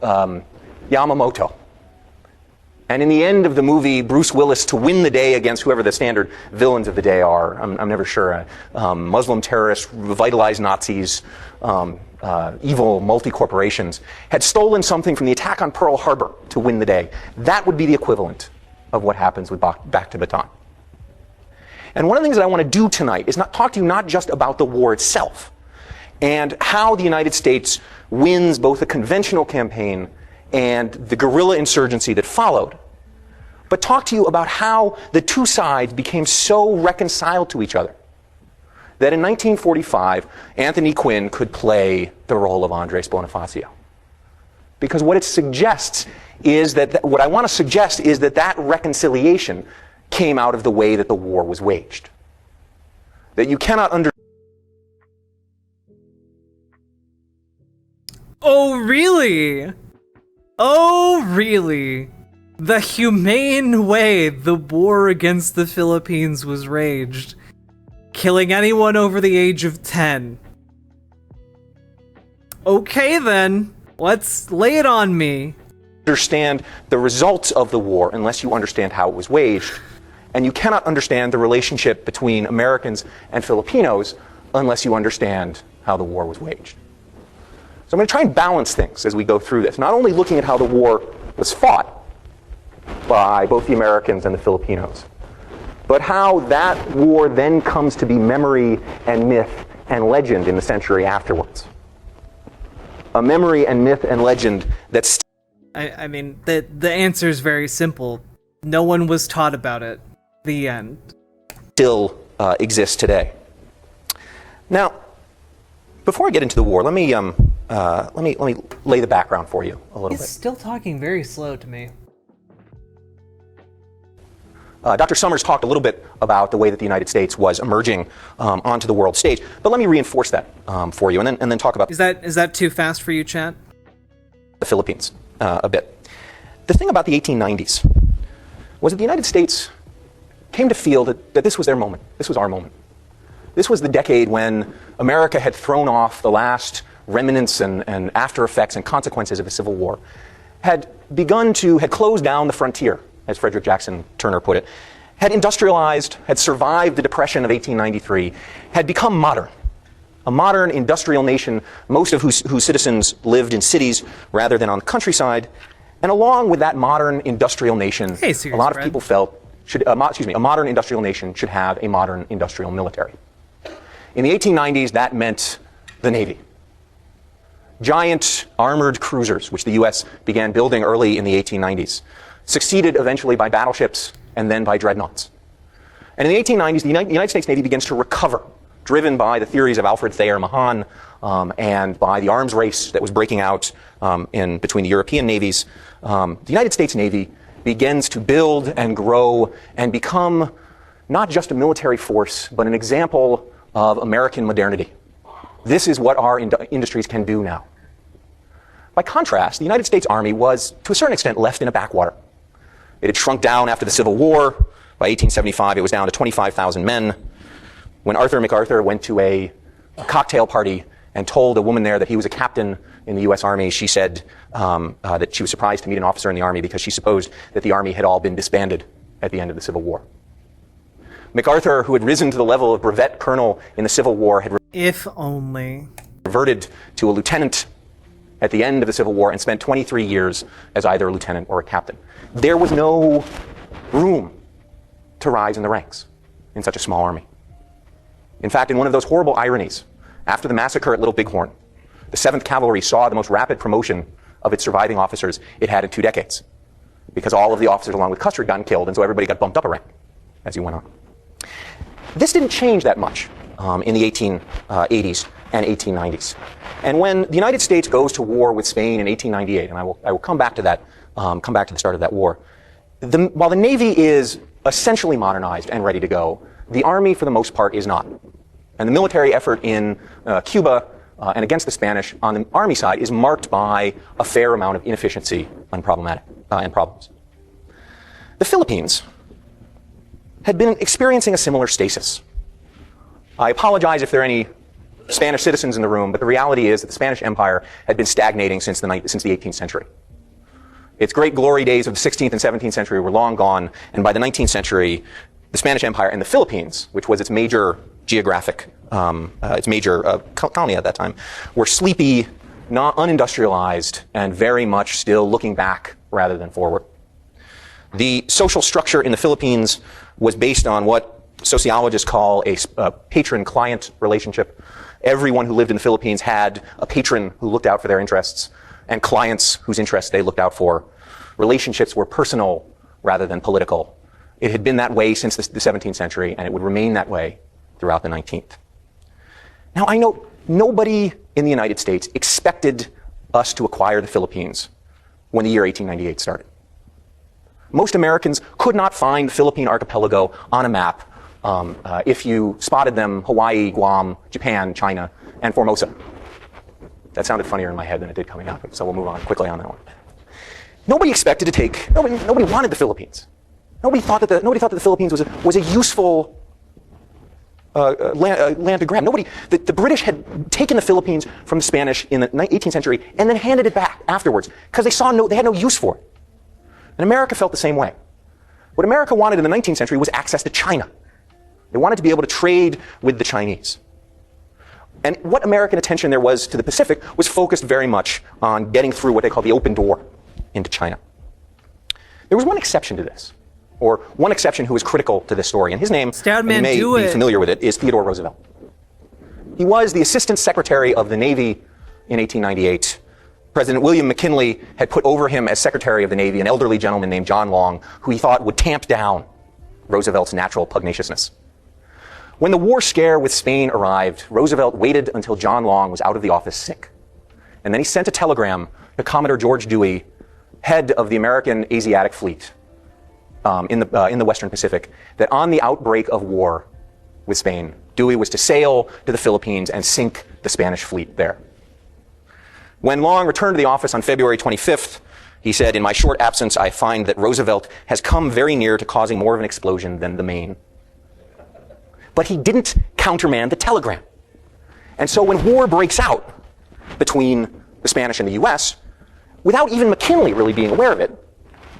Speaker 3: Yamamoto. And in the end of the movie, Bruce Willis, to win the day against whoever the standard villains of the day are, I'm never sure, Muslim terrorists, revitalized Nazis, evil multi-corporations, had stolen something from the attack on Pearl Harbor to win the day. That would be the equivalent of what happens with Back to Baton. And one of the things that I want to do tonight is talk to you not just about the war itself and how the United States wins both the conventional campaign and the guerrilla insurgency that followed, but talk to you about how the two sides became so reconciled to each other that in 1945, Anthony Quinn could play the role of Andres Bonifacio. Because what it suggests is what I want to suggest is that reconciliation came out of the way that the war was waged. That you cannot
Speaker 1: Oh, really? Oh, really? The humane way the war against the Philippines was waged killing anyone over the age of 10. Okay then, let's lay it on me.
Speaker 3: Understand the results of the war unless you understand how it was waged, and you cannot understand the relationship between Americans and Filipinos unless you understand how the war was waged. So I'm going to try and balance things as we go through this, not only looking at how the war was fought by both the Americans and the Filipinos, but how that war then comes to be memory and myth and legend in the century afterwards. A memory and myth and legend that's
Speaker 1: I mean, the answer is very simple. No one was taught about it. The end.
Speaker 3: Still exists today. Now, before I get into the war, let me lay the background for you a little bit.
Speaker 1: He's still talking very slow to me.
Speaker 3: Dr. Summers talked a little bit about the way that the United States was emerging onto the world stage, but let me reinforce that for you, and then talk about
Speaker 1: Is that too fast for you, chat?
Speaker 3: the Philippines a bit. The thing about the 1890s was that the United States came to feel that this was their moment. This was our moment. This was the decade when America had thrown off the last remnants and after effects and consequences of the Civil War, had closed down the frontier, as Frederick Jackson Turner put it, had industrialized, had survived the Depression of 1893, had become modern. A modern industrial nation, most of whose citizens lived in cities rather than on the countryside. And along with that modern industrial nation, a lot of people felt a modern industrial nation should have a modern industrial military. In the 1890s, that meant the Navy. Giant armored cruisers, which the U.S. began building early in the 1890s, succeeded eventually by battleships and then by dreadnoughts. And in the 1890s, the United States Navy begins to recover, driven by the theories of Alfred Thayer Mahan and by the arms race that was breaking out between the European navies. The United States Navy begins to build and grow and become not just a military force, but an example of American modernity. This is what our industries can do now. By contrast, the United States Army was, to a certain extent, left in a backwater. It had shrunk down after the Civil War. By 1875, it was down to 25,000 men. When Arthur MacArthur went to a cocktail party and told a woman there that he was a captain in the U.S. Army, she said that she was surprised to meet an officer in the Army because she supposed that the Army had all been disbanded at the end of the Civil War. MacArthur, who had risen to the level of brevet colonel in the Civil War, had
Speaker 1: if only
Speaker 3: reverted to a lieutenant at the end of the Civil War and spent 23 years as either a lieutenant or a captain. There was no room to rise in the ranks in such a small army. In fact, in one of those horrible ironies, after the massacre at Little Bighorn, the 7th Cavalry saw the most rapid promotion of its surviving officers it had in 2 decades, because all of the officers along with Custer had gotten killed, and so everybody got bumped up a rank as you went on. This didn't change that much in the 1880s and 1890s. And when the United States goes to war with Spain in 1898, and I will come back to that, come back to the start of that war, while the Navy is essentially modernized and ready to go, the Army, for the most part, is not. And the military effort in Cuba and against the Spanish on the Army side is marked by a fair amount of inefficiency and problems. The Philippines had been experiencing a similar stasis. I apologize if there are any Spanish citizens in the room, but the reality is that the Spanish Empire had been stagnating since the 18th century. Its great glory days of the 16th and 17th century were long gone, and by the 19th century, the Spanish Empire and the Philippines, which was its major geographic, its major colony at that time, were sleepy, not unindustrialized, and very much still looking back rather than forward. The social structure in the Philippines was based on what sociologists call a patron-client relationship. Everyone who lived in the Philippines had a patron who looked out for their interests and clients whose interests they looked out for. Relationships were personal rather than political. It had been that way since the 17th century, and it would remain that way throughout the 19th. Now, I know nobody in the United States expected us to acquire the Philippines when the year 1898 started. Most Americans could not find the Philippine archipelago on a map if you spotted them Hawaii, Guam, Japan, China, and Formosa. That sounded funnier in my head than it did coming up, so we'll move on quickly on that one. Nobody wanted the Philippines. Nobody thought that the Philippines was a useful land to grab. The British had taken the Philippines from the Spanish in the 18th century and then handed it back afterwards because they had no use for it. And America felt the same way. What America wanted in the 19th century was access to China. They wanted to be able to trade with the Chinese. And what American attention there was to the Pacific was focused very much on getting through what they call the open door into China. There was one exception to this, or one exception who was critical to this story, and his name, you may be familiar with it, is Theodore Roosevelt. He was the Assistant Secretary of the Navy in 1898. President William McKinley had put over him as Secretary of the Navy an elderly gentleman named John Long, who he thought would tamp down Roosevelt's natural pugnaciousness. When the war scare with Spain arrived, Roosevelt waited until John Long was out of the office sick. And then he sent a telegram to Commodore George Dewey, head of the American Asiatic Fleet in the Western Pacific, that on the outbreak of war with Spain, Dewey was to sail to the Philippines and sink the Spanish fleet there. When Long returned to the office on February 25th, he said, "In my short absence, I find that Roosevelt has come very near to causing more of an explosion than the Maine." But he didn't countermand the telegram. And so when war breaks out between the Spanish and the U.S., without even McKinley really being aware of it,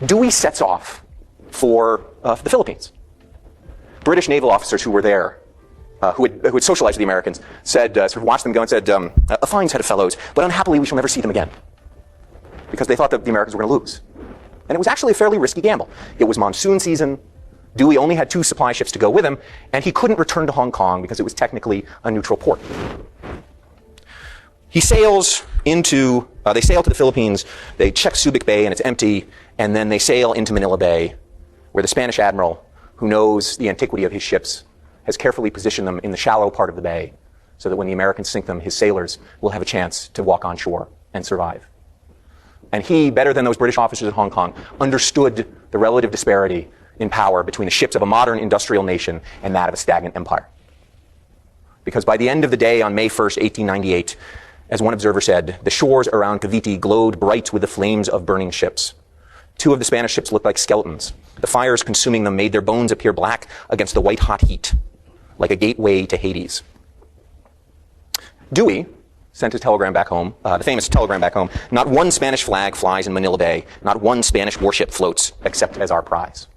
Speaker 3: Dewey sets off for the Philippines. British naval officers who were there, who had socialized with the Americans, said, sort of watched them go and said, "A fine set of fellows, but unhappily we shall never see them again." Because they thought that the Americans were going to lose. And it was actually a fairly risky gamble. It was monsoon season. Dewey only had 2 supply ships to go with him, and he couldn't return to Hong Kong because it was technically a neutral port. He sails they sail to the Philippines, they check Subic Bay and it's empty, and then they sail into Manila Bay, where the Spanish admiral, who knows the antiquity of his ships, has carefully positioned them in the shallow part of the bay, so that when the Americans sink them, his sailors will have a chance to walk on shore and survive. And he, better than those British officers in Hong Kong, understood the relative disparity in power between the ships of a modern industrial nation and that of a stagnant empire. Because by the end of the day on May 1st, 1898, as one observer said, the shores around Cavite glowed bright with the flames of burning ships. 2 of the Spanish ships looked like skeletons. The fires consuming them made their bones appear black against the white-hot heat, like a gateway to Hades. Dewey sent his telegram back home, the famous telegram back home, "Not one Spanish flag flies in Manila Bay, not one Spanish warship floats except as our prize."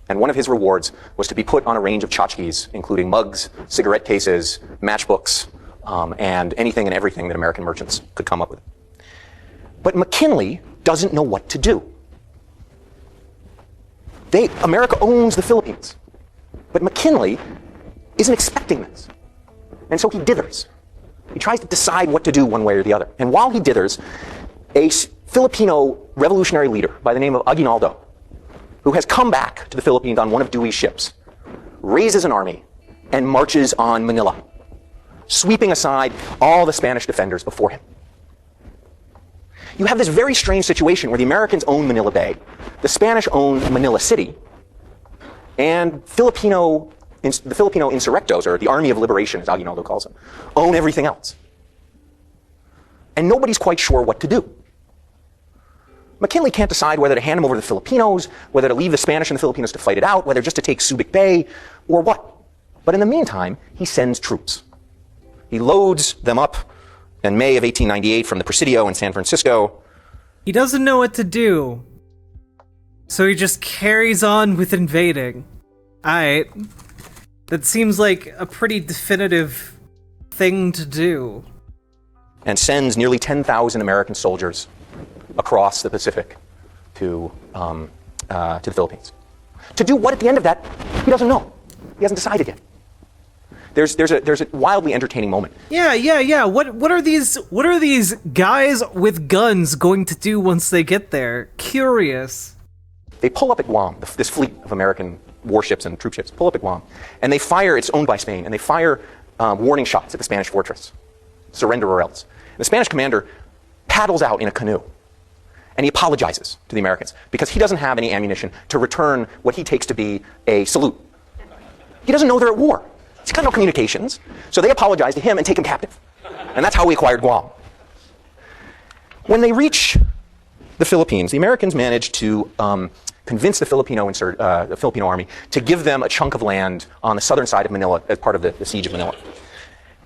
Speaker 3: And one of his rewards was to be put on a range of tchotchkes, including mugs, cigarette cases, matchbooks, and anything and everything that American merchants could come up with. But McKinley doesn't know what to do. America owns the Philippines, but McKinley isn't expecting this. And so he dithers. He tries to decide what to do one way or the other. And while he dithers, a Filipino revolutionary leader by the name of Aguinaldo, who has come back to the Philippines on one of Dewey's ships, raises an army and marches on Manila, sweeping aside all the Spanish defenders before him. You have this very strange situation where the Americans own Manila Bay, the Spanish own Manila City, and the Filipino insurrectos, or the Army of Liberation, as Aguinaldo calls them, own everything else. And nobody's quite sure what to do. McKinley can't decide whether to hand them over to the Filipinos, whether to leave the Spanish and the Filipinos to fight it out, whether just to take Subic Bay, or what. But in the meantime, he sends troops. He loads them up in May of 1898 from the Presidio in San Francisco.
Speaker 1: He doesn't know what to do, so he just carries on with invading. That seems like a pretty definitive thing to do.
Speaker 3: And sends nearly 10,000 American soldiers across the Pacific to the Philippines. To do what at the end of that, he doesn't know. He hasn't decided yet. There's a wildly entertaining moment.
Speaker 1: Yeah. What are these guys with guns going to do once they get there? Curious.
Speaker 3: They pull up at Guam, this fleet of American warships and troop ships pull up at Guam, and they fire, it's owned by Spain, and they fire warning shots at the Spanish fortress. Surrender or else. And the Spanish commander paddles out in a canoe, and he apologizes to the Americans because he doesn't have any ammunition to return what he takes to be a salute. He doesn't know they're at war. He's got no communications. So they apologize to him and take him captive. And that's how we acquired Guam. When they reach the Philippines, the Americans managed to convince the Filipino army to give them a chunk of land on the southern side of Manila as part of the siege of Manila.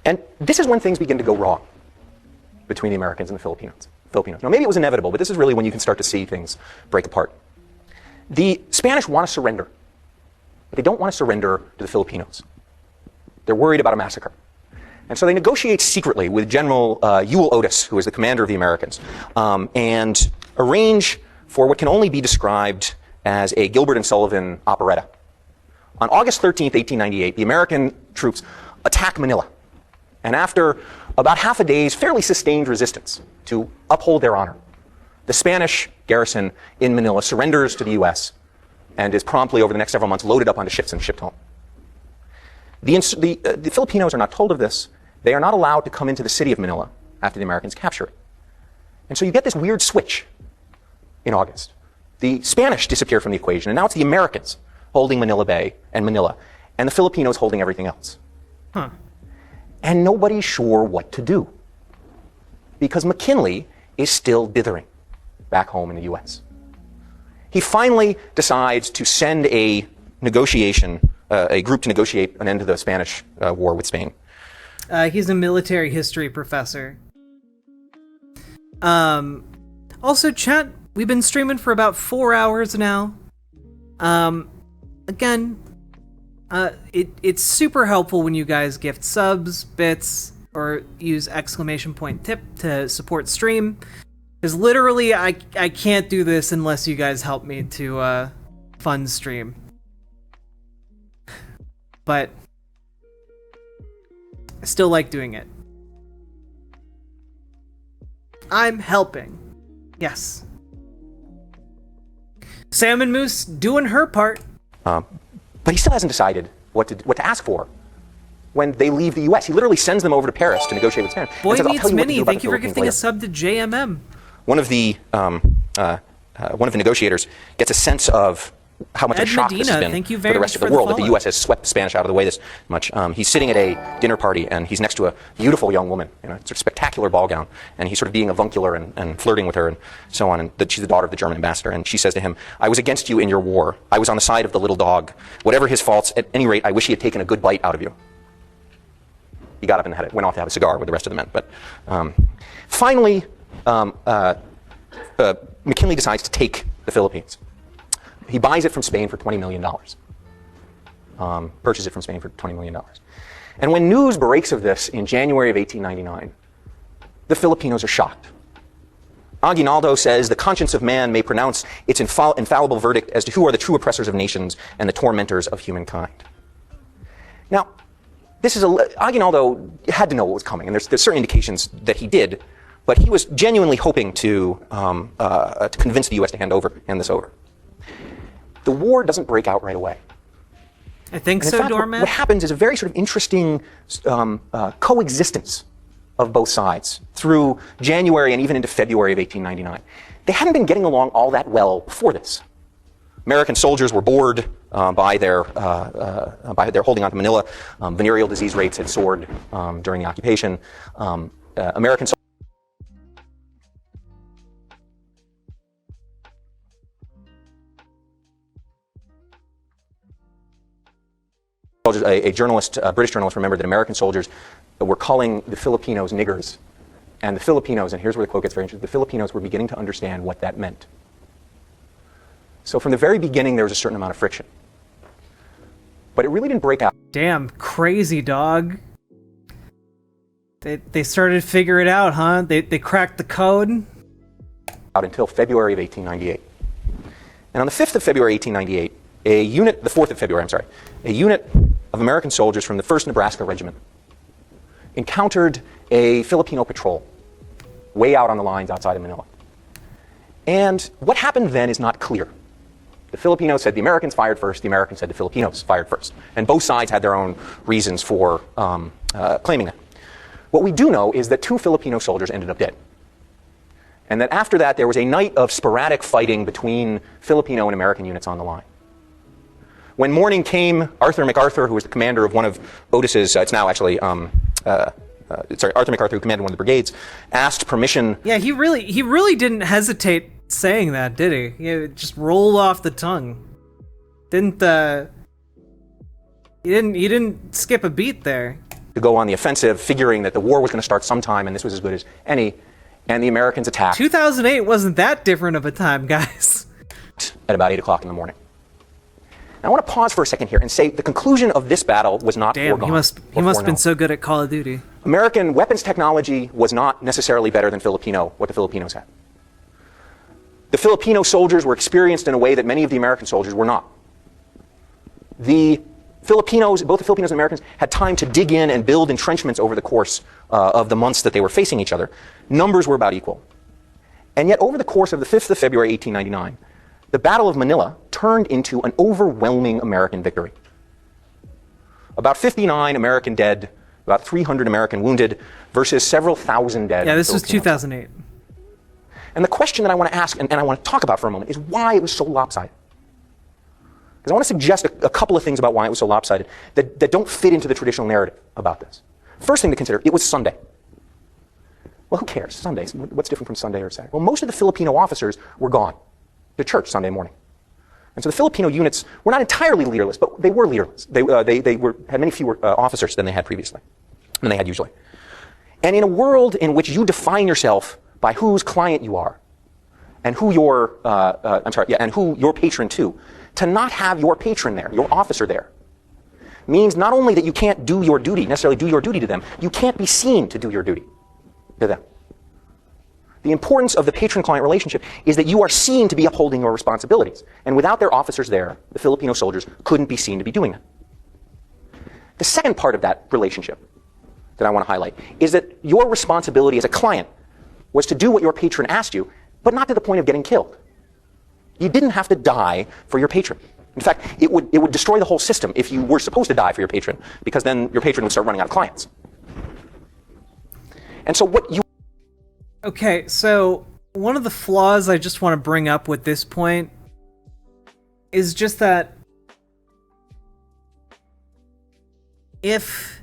Speaker 3: And this is when things begin to go wrong between the Americans and the Filipinos. Now, maybe it was inevitable, but this is really when you can start to see things break apart. The Spanish want to surrender, but they don't want to surrender to the Filipinos. They're worried about a massacre. And so they negotiate secretly with General Ewell Otis, who is the commander of the Americans, and arrange for what can only be described as a Gilbert and Sullivan operetta. On August 13th, 1898, the American troops attack Manila. And after about half a day's fairly sustained resistance to uphold their honor, the Spanish garrison in Manila surrenders to the U.S. and is promptly, over the next several months, loaded up onto ships and shipped home. The Filipinos are not told of this. They are not allowed to come into the city of Manila after the Americans capture it. And so you get this weird switch in August. The Spanish disappear from the equation, and now it's the Americans holding Manila Bay and Manila, and the Filipinos holding everything else.
Speaker 1: Huh.
Speaker 3: And nobody's sure what to do, because Mckinley is still dithering back home in the U.S. He finally decides to send a group to negotiate an end to the Spanish war with Spain.
Speaker 1: He's a military history professor. Also, chat, we've been streaming for about 4 hours now. Again, it's super helpful when you guys gift subs, bits, or use !tip to support stream. Because literally, I can't do this unless you guys help me to fund stream. But I still like doing it. I'm helping. Yes. Salmon Moose doing her part.
Speaker 3: But he still hasn't decided what to ask for when they leave the U.S. He literally sends them over to Paris to negotiate with Spain.
Speaker 1: Boy meets Minnie, thank you for gifting a sub to JMM.
Speaker 3: One of the negotiators gets a sense of how much of a shock this has been for the rest of the world, that the U.S. has swept the Spanish out of the way this much. He's sitting at a dinner party, and he's next to a beautiful young woman in a sort of spectacular ball gown, and he's sort of being avuncular and flirting with her and so on, and she's the daughter of the German ambassador, and she says to him, "I was against you in your war. I was on the side of the little dog. Whatever his faults, at any rate, I wish he had taken a good bite out of you." He got up and went off to have a cigar with the rest of the men. But finally, McKinley decides to take the Philippines. He buys it from Spain for $20 million. Purchases it from Spain for $20 million. And when news breaks of this in January of 1899, the Filipinos are shocked. Aguinaldo says the conscience of man may pronounce its infallible verdict as to who are the true oppressors of nations and the tormentors of humankind. Now, Aguinaldo had to know what was coming, and there's certain indications that he did, but he was genuinely hoping to convince the U.S. to hand this over. The war doesn't break out right away.
Speaker 1: I think so, fact, Doormat.
Speaker 3: What happens is a very sort of interesting coexistence of both sides through January and even into February of 1899. They hadn't been getting along all that well before this. American soldiers were bored by their holding on to Manila. Venereal disease rates had soared during the occupation. American A British journalist, remembered that American soldiers were calling the Filipinos niggers. And the Filipinos, and here's where the quote gets very interesting, the Filipinos were beginning to understand what that meant. So from the very beginning, there was a certain amount of friction. But it really didn't break out.
Speaker 1: Damn, crazy, dog. They started to figure it out, huh? They cracked the code?
Speaker 3: Out until February of 1898. And on the 5th of February, 1898, the 4th of February, a unit of American soldiers from the 1st Nebraska Regiment encountered a Filipino patrol way out on the lines outside of Manila. And what happened then is not clear. The Filipinos said the Americans fired first, the Americans said the Filipinos fired first. And both sides had their own reasons for claiming that. What we do know is that 2 Filipino soldiers ended up dead. And that after that, there was a night of sporadic fighting between Filipino and American units on the line. When morning came, Arthur MacArthur, who was the commander of one of Otis's, Arthur MacArthur, who commanded one of the brigades, asked permission.
Speaker 1: Yeah, he really didn't hesitate saying that, did he? It just rolled off the tongue. He didn't skip a beat there.
Speaker 3: To go on the offensive, figuring that the war was going to start sometime and this was as good as any, and the Americans attacked.
Speaker 1: 2008 wasn't that different of a time, guys.
Speaker 3: At about 8 o'clock in the morning. Now, I want to pause for a second here and say the conclusion of this battle was not
Speaker 1: Damn,
Speaker 3: foregone.
Speaker 1: he must have been so good at Call of Duty.
Speaker 3: American weapons technology was not necessarily better than what the Filipinos had. The Filipino soldiers were experienced in a way that many of the American soldiers were not. Both the Filipinos and Americans had time to dig in and build entrenchments over the course of the months that they were facing each other. Numbers were about equal. And yet, over the course of the 5th of February, 1899, the Battle of Manila turned into an overwhelming American victory. About 59 American dead, about 300 American wounded, versus several thousand dead.
Speaker 1: Yeah, this was 2008.
Speaker 3: And the question that I want to ask, and I want to talk about for a moment, is why it was so lopsided. Because I want to suggest a couple of things about why it was so lopsided that don't fit into the traditional narrative about this. First thing to consider, it was Sunday. Well, who cares? Sundays. What's different from Sunday or Saturday? Well, most of the Filipino officers were gone to church Sunday morning. And so the Filipino units were not entirely leaderless, but they were leaderless. They had many fewer officers than they had previously, than they had usually. And in a world in which you define yourself by whose client you are, and who your patron to not have your patron there, your officer there, means not only that you can't necessarily do your duty to them, you can't be seen to do your duty to them. The importance of the patron-client relationship is that you are seen to be upholding your responsibilities. And without their officers there, the Filipino soldiers couldn't be seen to be doing that. The second part of that relationship that I want to highlight is that your responsibility as a client was to do what your patron asked you, but not to the point of getting killed. You didn't have to die for your patron. In fact, it would destroy the whole system if you were supposed to die for your patron, because then your patron would start running out of clients. And so what you...
Speaker 1: Okay, so one of the flaws I just want to bring up with this point is just that if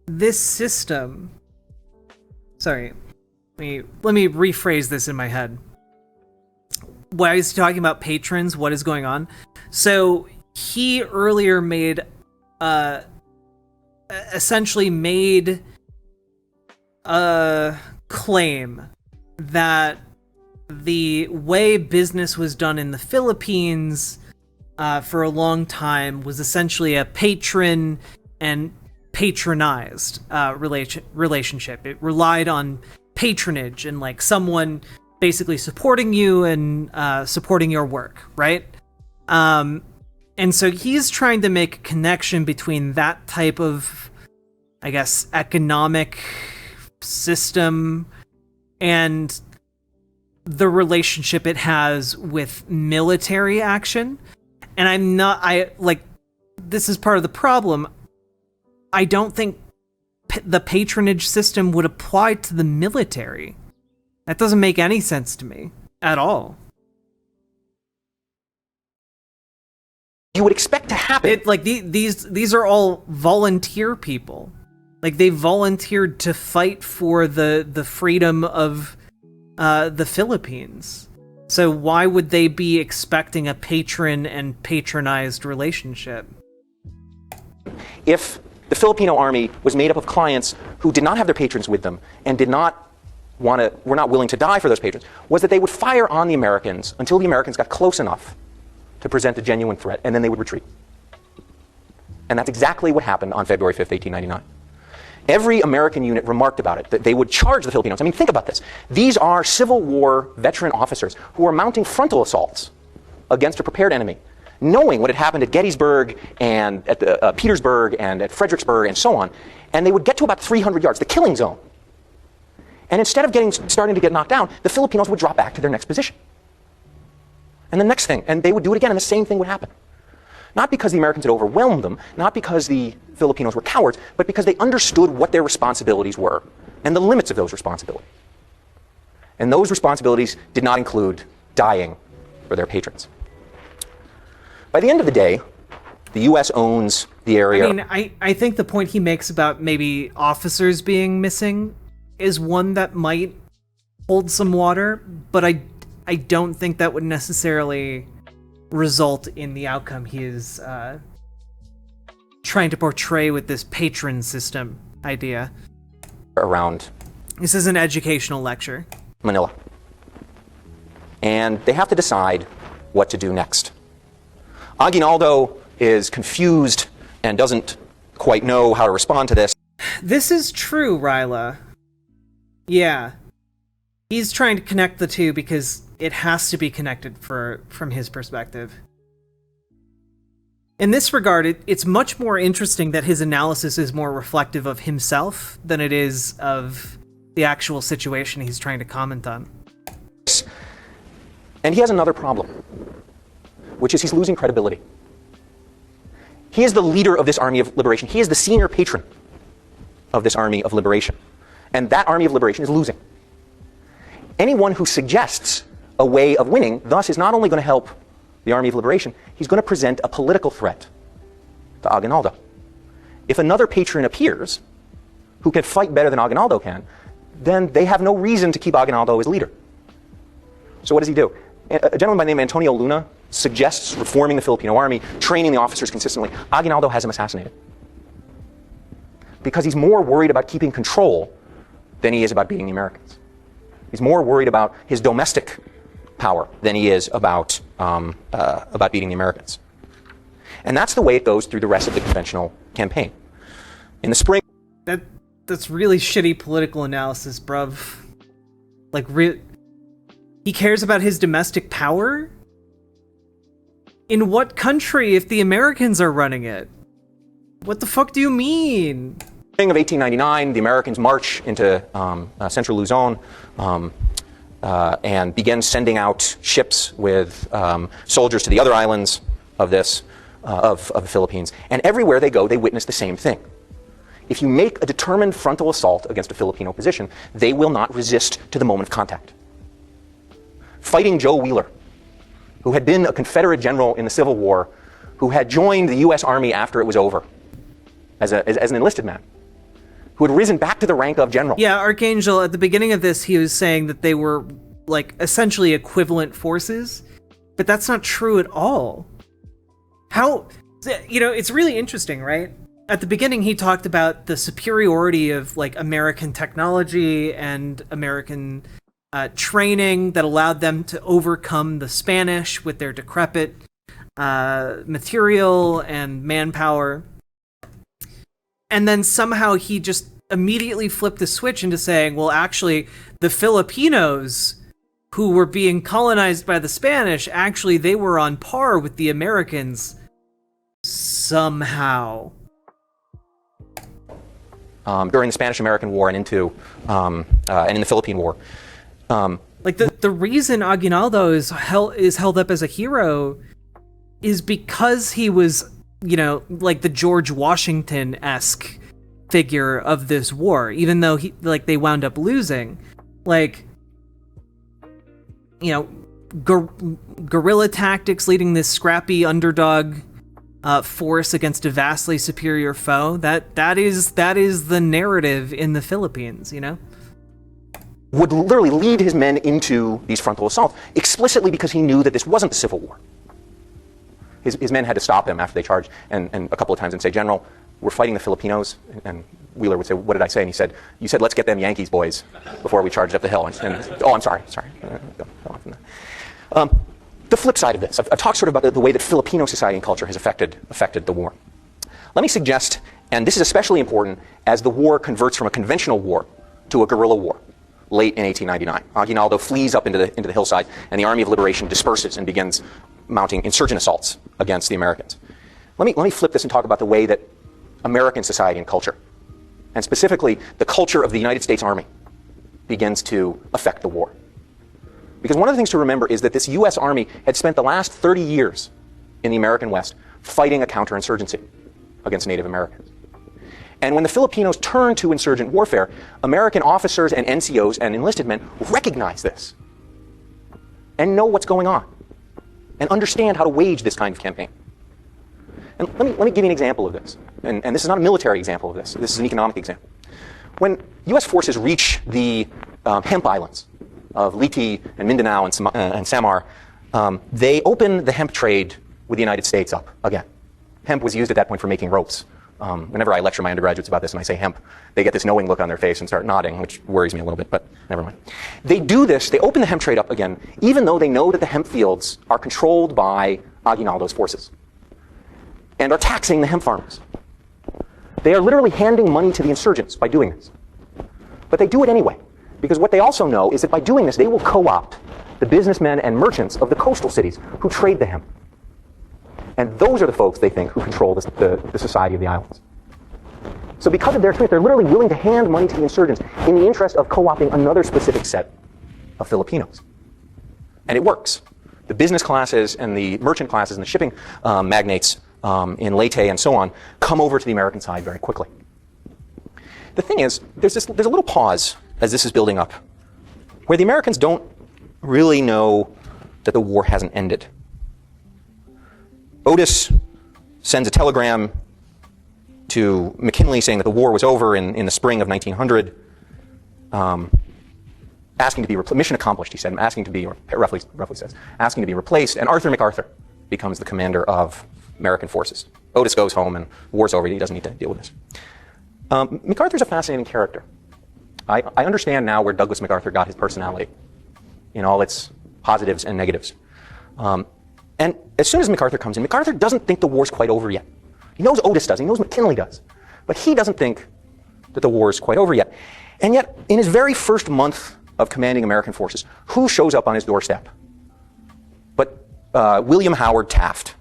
Speaker 1: this system... Sorry, let me rephrase this in my head. When I was talking about patrons, what is going on? So he earlier essentially made a claim that the way business was done in the Philippines for a long time was essentially a patron and patronized relationship. It relied on patronage and like someone basically supporting you and supporting your work, right? And so he's trying to make a connection between that type of, I guess, economic system and the relationship it has with military action. And this is part of the problem. I don't think the patronage system would apply to the military. That doesn't make any sense to me at all.
Speaker 3: You would expect to happen.
Speaker 1: These are all volunteer people. Like, they volunteered to fight for the freedom of the Philippines. So why would they be expecting a patron and patronized relationship?
Speaker 3: If the Filipino army was made up of clients who did not have their patrons with them and were not willing to die for those patrons, was that they would fire on the Americans until the Americans got close enough to present a genuine threat, and then they would retreat. And that's exactly what happened on February 5th, 1899. Every American unit remarked about it, that they would charge the Filipinos. I mean, think about this. These are Civil War veteran officers who are mounting frontal assaults against a prepared enemy, knowing what had happened at Gettysburg and at Petersburg and at Fredericksburg and so on, and they would get to about 300 yards, the killing zone. And instead of starting to get knocked down, the Filipinos would drop back to their next position. And the next thing, and they would do it again, and the same thing would happen. Not because the Americans had overwhelmed them, not because the Filipinos were cowards, but because they understood what their responsibilities were and the limits of those responsibilities. And those responsibilities did not include dying for their patrons. By the end of the day, the U.S. owns the area.
Speaker 1: I mean, I think the point he makes about maybe officers being missing is one that might hold some water, but I don't think that would necessarily result in the outcome he is trying to portray with this patron system idea.
Speaker 3: Around
Speaker 1: this is an educational lecture.
Speaker 3: Manila. And they have to decide what to do next. Aguinaldo is confused and doesn't quite know how to respond to this.
Speaker 1: This is true, Ryla. Yeah. He's trying to connect the two because it has to be connected from his perspective. In this regard, it's much more interesting that his analysis is more reflective of himself than it is of the actual situation he's trying to comment on.
Speaker 3: And he has another problem, which is he's losing credibility. He is the leader of this army of liberation. He is the senior patron of this army of liberation. And that army of liberation is losing. Anyone who suggests a way of winning, thus, is not only going to help the army of liberation, he's going to present a political threat to Aguinaldo. If another patron appears who can fight better than Aguinaldo can, then they have no reason to keep Aguinaldo as leader. So what does he do? A gentleman by the name of Antonio Luna suggests reforming the Filipino army, training the officers consistently. Aguinaldo has him assassinated. Because he's more worried about keeping control than he is about beating the Americans. He's more worried about his domestic power than he is about beating the Americans. And that's the way it goes through the rest of the conventional campaign. In the spring...
Speaker 1: That's really shitty political analysis, bruv. Like, he cares about his domestic power? In what country if the Americans are running it? What the fuck do you mean?
Speaker 3: Spring of 1899, the Americans march into central Luzon and begin sending out ships with soldiers to the other islands of the Philippines. And everywhere they go, they witness the same thing. If you make a determined frontal assault against a Filipino position, they will not resist to the moment of contact. Fighting Joe Wheeler, who had been a Confederate general in the Civil War, who had joined the U.S. Army after it was over as an enlisted man, who had risen back to the rank of general.
Speaker 1: Yeah, Archangel, at the beginning of this, he was saying that they were, like, essentially equivalent forces, but that's not true at all. How, it's really interesting, right? At the beginning, he talked about the superiority of, like, American technology and American training that allowed them to overcome the Spanish with their decrepit material and manpower. And then somehow he just immediately flipped the switch into saying, well, actually, the Filipinos who were being colonized by the Spanish, actually, they were on par with the Americans somehow.
Speaker 3: During the Spanish-American War and in the Philippine War.
Speaker 1: Like the reason Aguinaldo is held up as a hero is because he was, like the George Washington-esque figure of this war, even though they wound up losing. Like, guerrilla tactics leading this scrappy underdog force against a vastly superior foe. That is the narrative in the Philippines,
Speaker 3: Would literally lead his men into these frontal assaults, explicitly because he knew that this wasn't the Civil War. His men had to stop him after they charged, and a couple of times and say, General, we're fighting the Filipinos. And Wheeler would say, what did I say? And he said, you said, let's get them Yankees boys before we charged up the hill. Oh, I'm sorry. Go on from there. The flip side of this, I've talked sort of about the way that Filipino society and culture has affected the war. Let me suggest, and this is especially important as the war converts from a conventional war to a guerrilla war late in 1899. Aguinaldo flees up into the hillside, and the Army of Liberation disperses and begins mounting insurgent assaults against the Americans. Let me flip this and talk about the way that American society and culture, and specifically the culture of the United States Army, begins to affect the war. Because one of the things to remember is that this U.S. Army had spent the last 30 years in the American West fighting a counterinsurgency against Native Americans. And when the Filipinos turned to insurgent warfare, American officers and NCOs and enlisted men recognize this and know what's going on and understand how to wage this kind of campaign. And let me give you an example of this. And this is not a military example of this. This is an economic example. When U.S. forces reach the Hemp Islands of Liti and Mindanao and Samar, they opened the hemp trade with the United States up again. Hemp was used at that point for making ropes. Whenever I lecture my undergraduates about this and I say hemp, they get this knowing look on their face and start nodding, which worries me a little bit, but never mind. They do this, they open the hemp trade up again, even though they know that the hemp fields are controlled by Aguinaldo's forces and are taxing the hemp farmers. They are literally handing money to the insurgents by doing this. But they do it anyway, because what they also know is that by doing this, they will co-opt the businessmen and merchants of the coastal cities who trade the hemp. And those are the folks, they think, who control the society of the islands. So because of their experience, they're literally willing to hand money to the insurgents in the interest of co-opting another specific set of Filipinos. And it works. The business classes and the merchant classes and the shipping magnates in Leyte and so on come over to the American side very quickly. The thing is, there's a little pause as this is building up, where the Americans don't really know that the war hasn't ended. Otis sends a telegram to Mckinley saying that the war was over in the spring of 1900, asking to be mission accomplished, he said, asking to be, or roughly says, asking to be replaced, and Arthur MacArthur becomes the commander of American forces. Otis goes home and war's over, he doesn't need to deal with this. MacArthur's a fascinating character. I understand now where Douglas MacArthur got his personality in all its positives and negatives. And as soon as MacArthur comes in, MacArthur doesn't think the war's quite over yet. He knows Otis does, he knows Mckinley does, but he doesn't think that the war is quite over yet. And yet, in his very first month of commanding American forces, who shows up on his doorstep but William Howard Taft,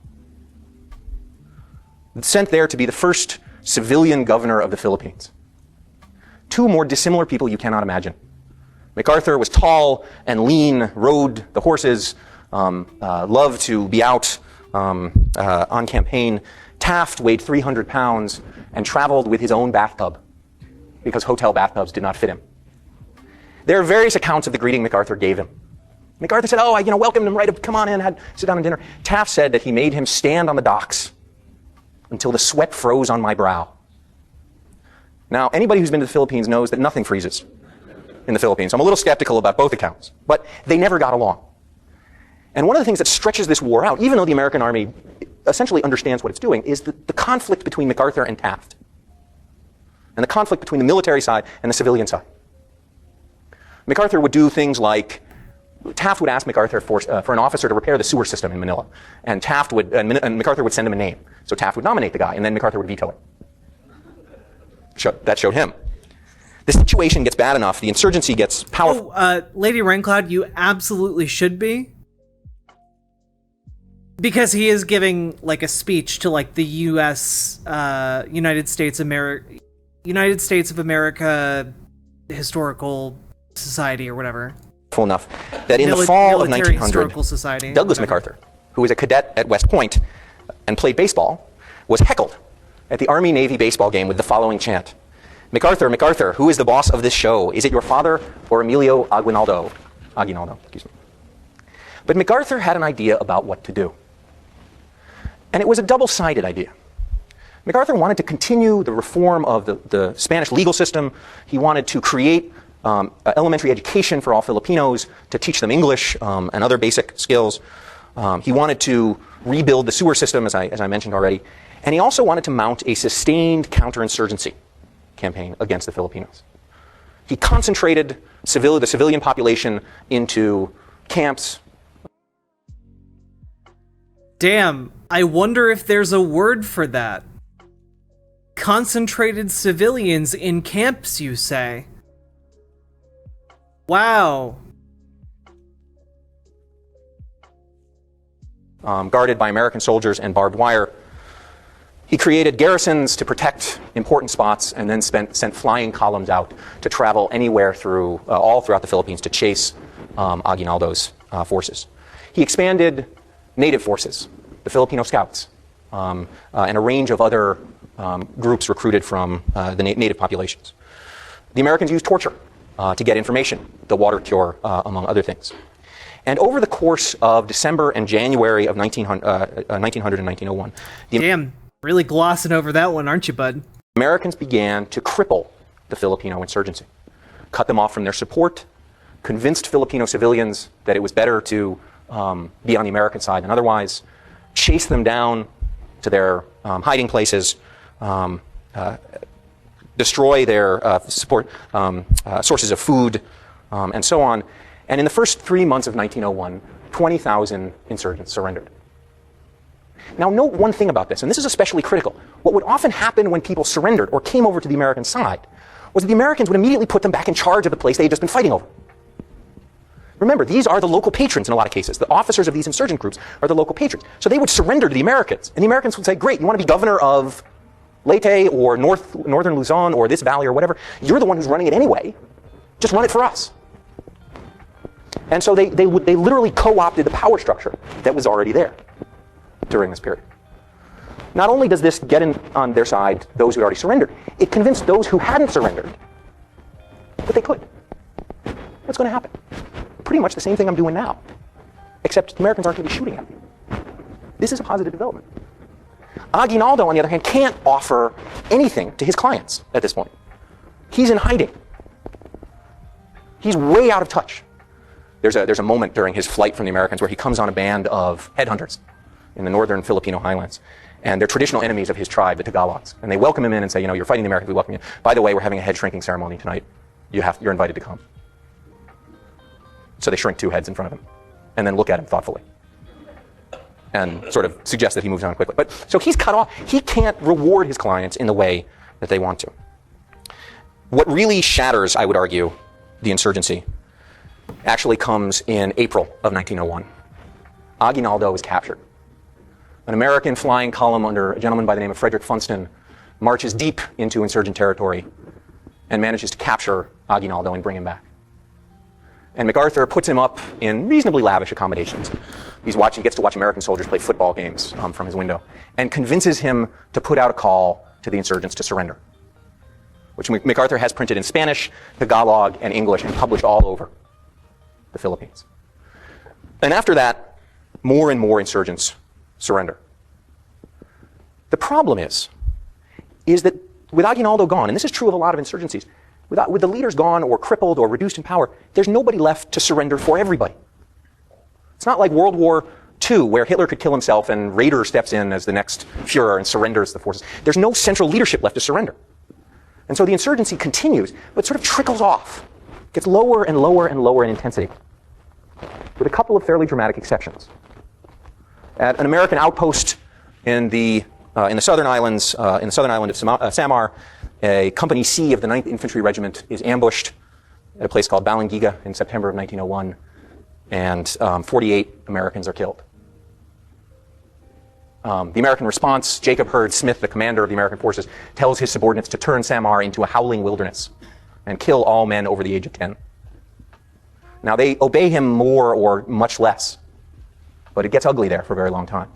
Speaker 3: sent there to be the first civilian governor of the Philippines. Two more dissimilar people you cannot imagine. MacArthur was tall and lean, rode the horses, loved to be out on campaign. Taft weighed 300 pounds and traveled with his own bathtub because hotel bathtubs did not fit him. There are various accounts of the greeting MacArthur gave him. MacArthur said, welcomed him right up, come on in, sit down and dinner. Taft said that he made him stand on the docks until the sweat froze on my brow. Now, anybody who's been to the Philippines knows that nothing freezes in the Philippines. I'm a little skeptical about both accounts, but they never got along. And one of the things that stretches this war out, even though the American army essentially understands what it's doing, is the conflict between MacArthur and Taft, and the conflict between the military side and the civilian side. MacArthur would do things like, Taft would ask MacArthur for an officer to repair the sewer system in Manila, and MacArthur would send him a name. So Taft would nominate the guy, and then MacArthur would veto it. That showed him. The situation gets bad enough, the insurgency gets powerful.
Speaker 1: Lady Raincloud, you absolutely should be. Because he is giving, a speech to, the U.S., United States of America Historical Society or whatever.
Speaker 3: Enough that in the fall of 1900, Douglas
Speaker 1: whatever.
Speaker 3: MacArthur, who was a cadet at West Point and played baseball, was heckled at the Army-Navy baseball game with the following chant. MacArthur, MacArthur, who is the boss of this show? Is it your father or Emilio Aguinaldo? Excuse me. But MacArthur had an idea about what to do. And it was a double-sided idea. MacArthur wanted to continue the reform of the Spanish legal system. He wanted to create elementary education for all Filipinos, to teach them English and other basic skills. He wanted to rebuild the sewer system, as I mentioned already. And he also wanted to mount a sustained counterinsurgency campaign against the Filipinos. He concentrated the civilian population into camps.
Speaker 1: Damn, I wonder if there's a word for that. Concentrated civilians in camps, you say? Wow.
Speaker 3: Guarded by American soldiers and barbed wire. He created garrisons to protect important spots and then sent flying columns out to travel anywhere all throughout the Philippines to chase Aguinaldo's forces. He expanded native forces, the Filipino Scouts, and a range of other groups recruited from the native populations. The Americans used torture to get information, the water cure, among other things. And over the course of December and January of 1900 and 1901...
Speaker 1: Damn, really glossing over that one, aren't you, bud?
Speaker 3: Americans began to cripple the Filipino insurgency, cut them off from their support, convinced Filipino civilians that it was better to be on the American side than otherwise, chased them down to their hiding places, destroy their sources of food, and so on. And in the first 3 months of 1901, 20,000 insurgents surrendered. Now, note one thing about this, and this is especially critical. What would often happen when people surrendered or came over to the American side was that the Americans would immediately put them back in charge of the place they had just been fighting over. Remember, these are the local patrons in a lot of cases. The officers of these insurgent groups are the local patrons. So they would surrender to the Americans, and the Americans would say, great, you want to be governor of Leyte or northern Luzon or this valley or whatever? You're the one who's running it anyway. Just run it for us. And so they literally co-opted the power structure that was already there during this period. Not only does this get on their side those who had already surrendered, it convinced those who hadn't surrendered that they could. What's going to happen? Pretty much the same thing I'm doing now, except the Americans aren't going to be shooting at me. This is a positive development. Aguinaldo, on the other hand, can't offer anything to his clients at this point. He's in hiding. He's way out of touch. There's a moment during his flight from the Americans where he comes on a band of headhunters in the northern Filipino highlands. And they're traditional enemies of his tribe, the Tagalogs. And they welcome him in and say, you're fighting the Americans, we welcome you. By the way, we're having a head shrinking ceremony tonight. You're invited to come. So they shrink 2 heads in front of him and then look at him thoughtfully and sort of suggest that he moves on quickly. But so he's cut off. He can't reward his clients in the way that they want to. What really shatters, I would argue, the insurgency actually comes in April of 1901. Aguinaldo is captured. An American flying column under a gentleman by the name of Frederick Funston marches deep into insurgent territory and manages to capture Aguinaldo and bring him back. And MacArthur puts him up in reasonably lavish accommodations. He gets to watch American soldiers play football games from his window, and convinces him to put out a call to the insurgents to surrender, which MacArthur has printed in Spanish, Tagalog, and English, and published all over the Philippines. And after that, more and more insurgents surrender. The problem is that with Aguinaldo gone, and this is true of a lot of insurgencies, with the leaders gone or crippled or reduced in power, there's nobody left to surrender for everybody. It's not like World War II, where Hitler could kill himself and Raeder steps in as the next Fuhrer and surrenders the forces. There's no central leadership left to surrender. And so the insurgency continues, but sort of trickles off, gets lower and lower and lower in intensity, with a couple of fairly dramatic exceptions. At an American outpost in the southern islands, in the southern island of Samar, a Company C of the 9th Infantry Regiment is ambushed at a place called Balangiga in September of 1901, and 48 Americans are killed. The American response, Jacob Hurd Smith, the commander of the American forces, tells his subordinates to turn Samar into a howling wilderness and kill all men over the age of 10. Now, they obey him more or much less, but it gets ugly there for a very long time.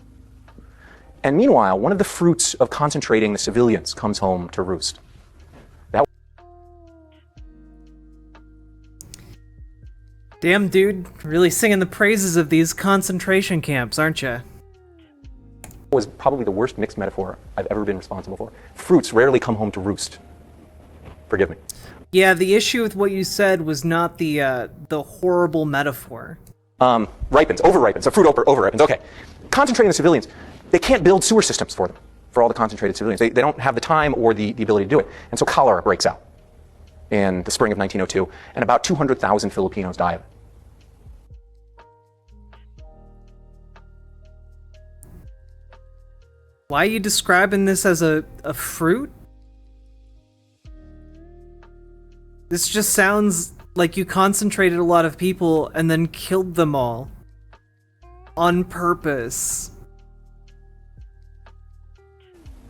Speaker 3: And meanwhile, one of the fruits of concentrating the civilians comes home to roost.
Speaker 1: Damn, dude, really singing the praises of these concentration camps, aren't you?
Speaker 3: Was probably the worst mixed metaphor I've ever been responsible for. Fruits rarely come home to roost. Forgive me.
Speaker 1: Yeah, the issue with what you said was not the horrible metaphor.
Speaker 3: Over-ripens. A fruit over-ripens. Okay. Concentrating the civilians, they can't build sewer systems for them, for all the concentrated civilians. They don't have the time or the ability to do it. And so cholera breaks out in the spring of 1902, and about 200,000 Filipinos die of it.
Speaker 1: Why are you describing this as a fruit? This just sounds like you concentrated a lot of people and then killed them all. On purpose.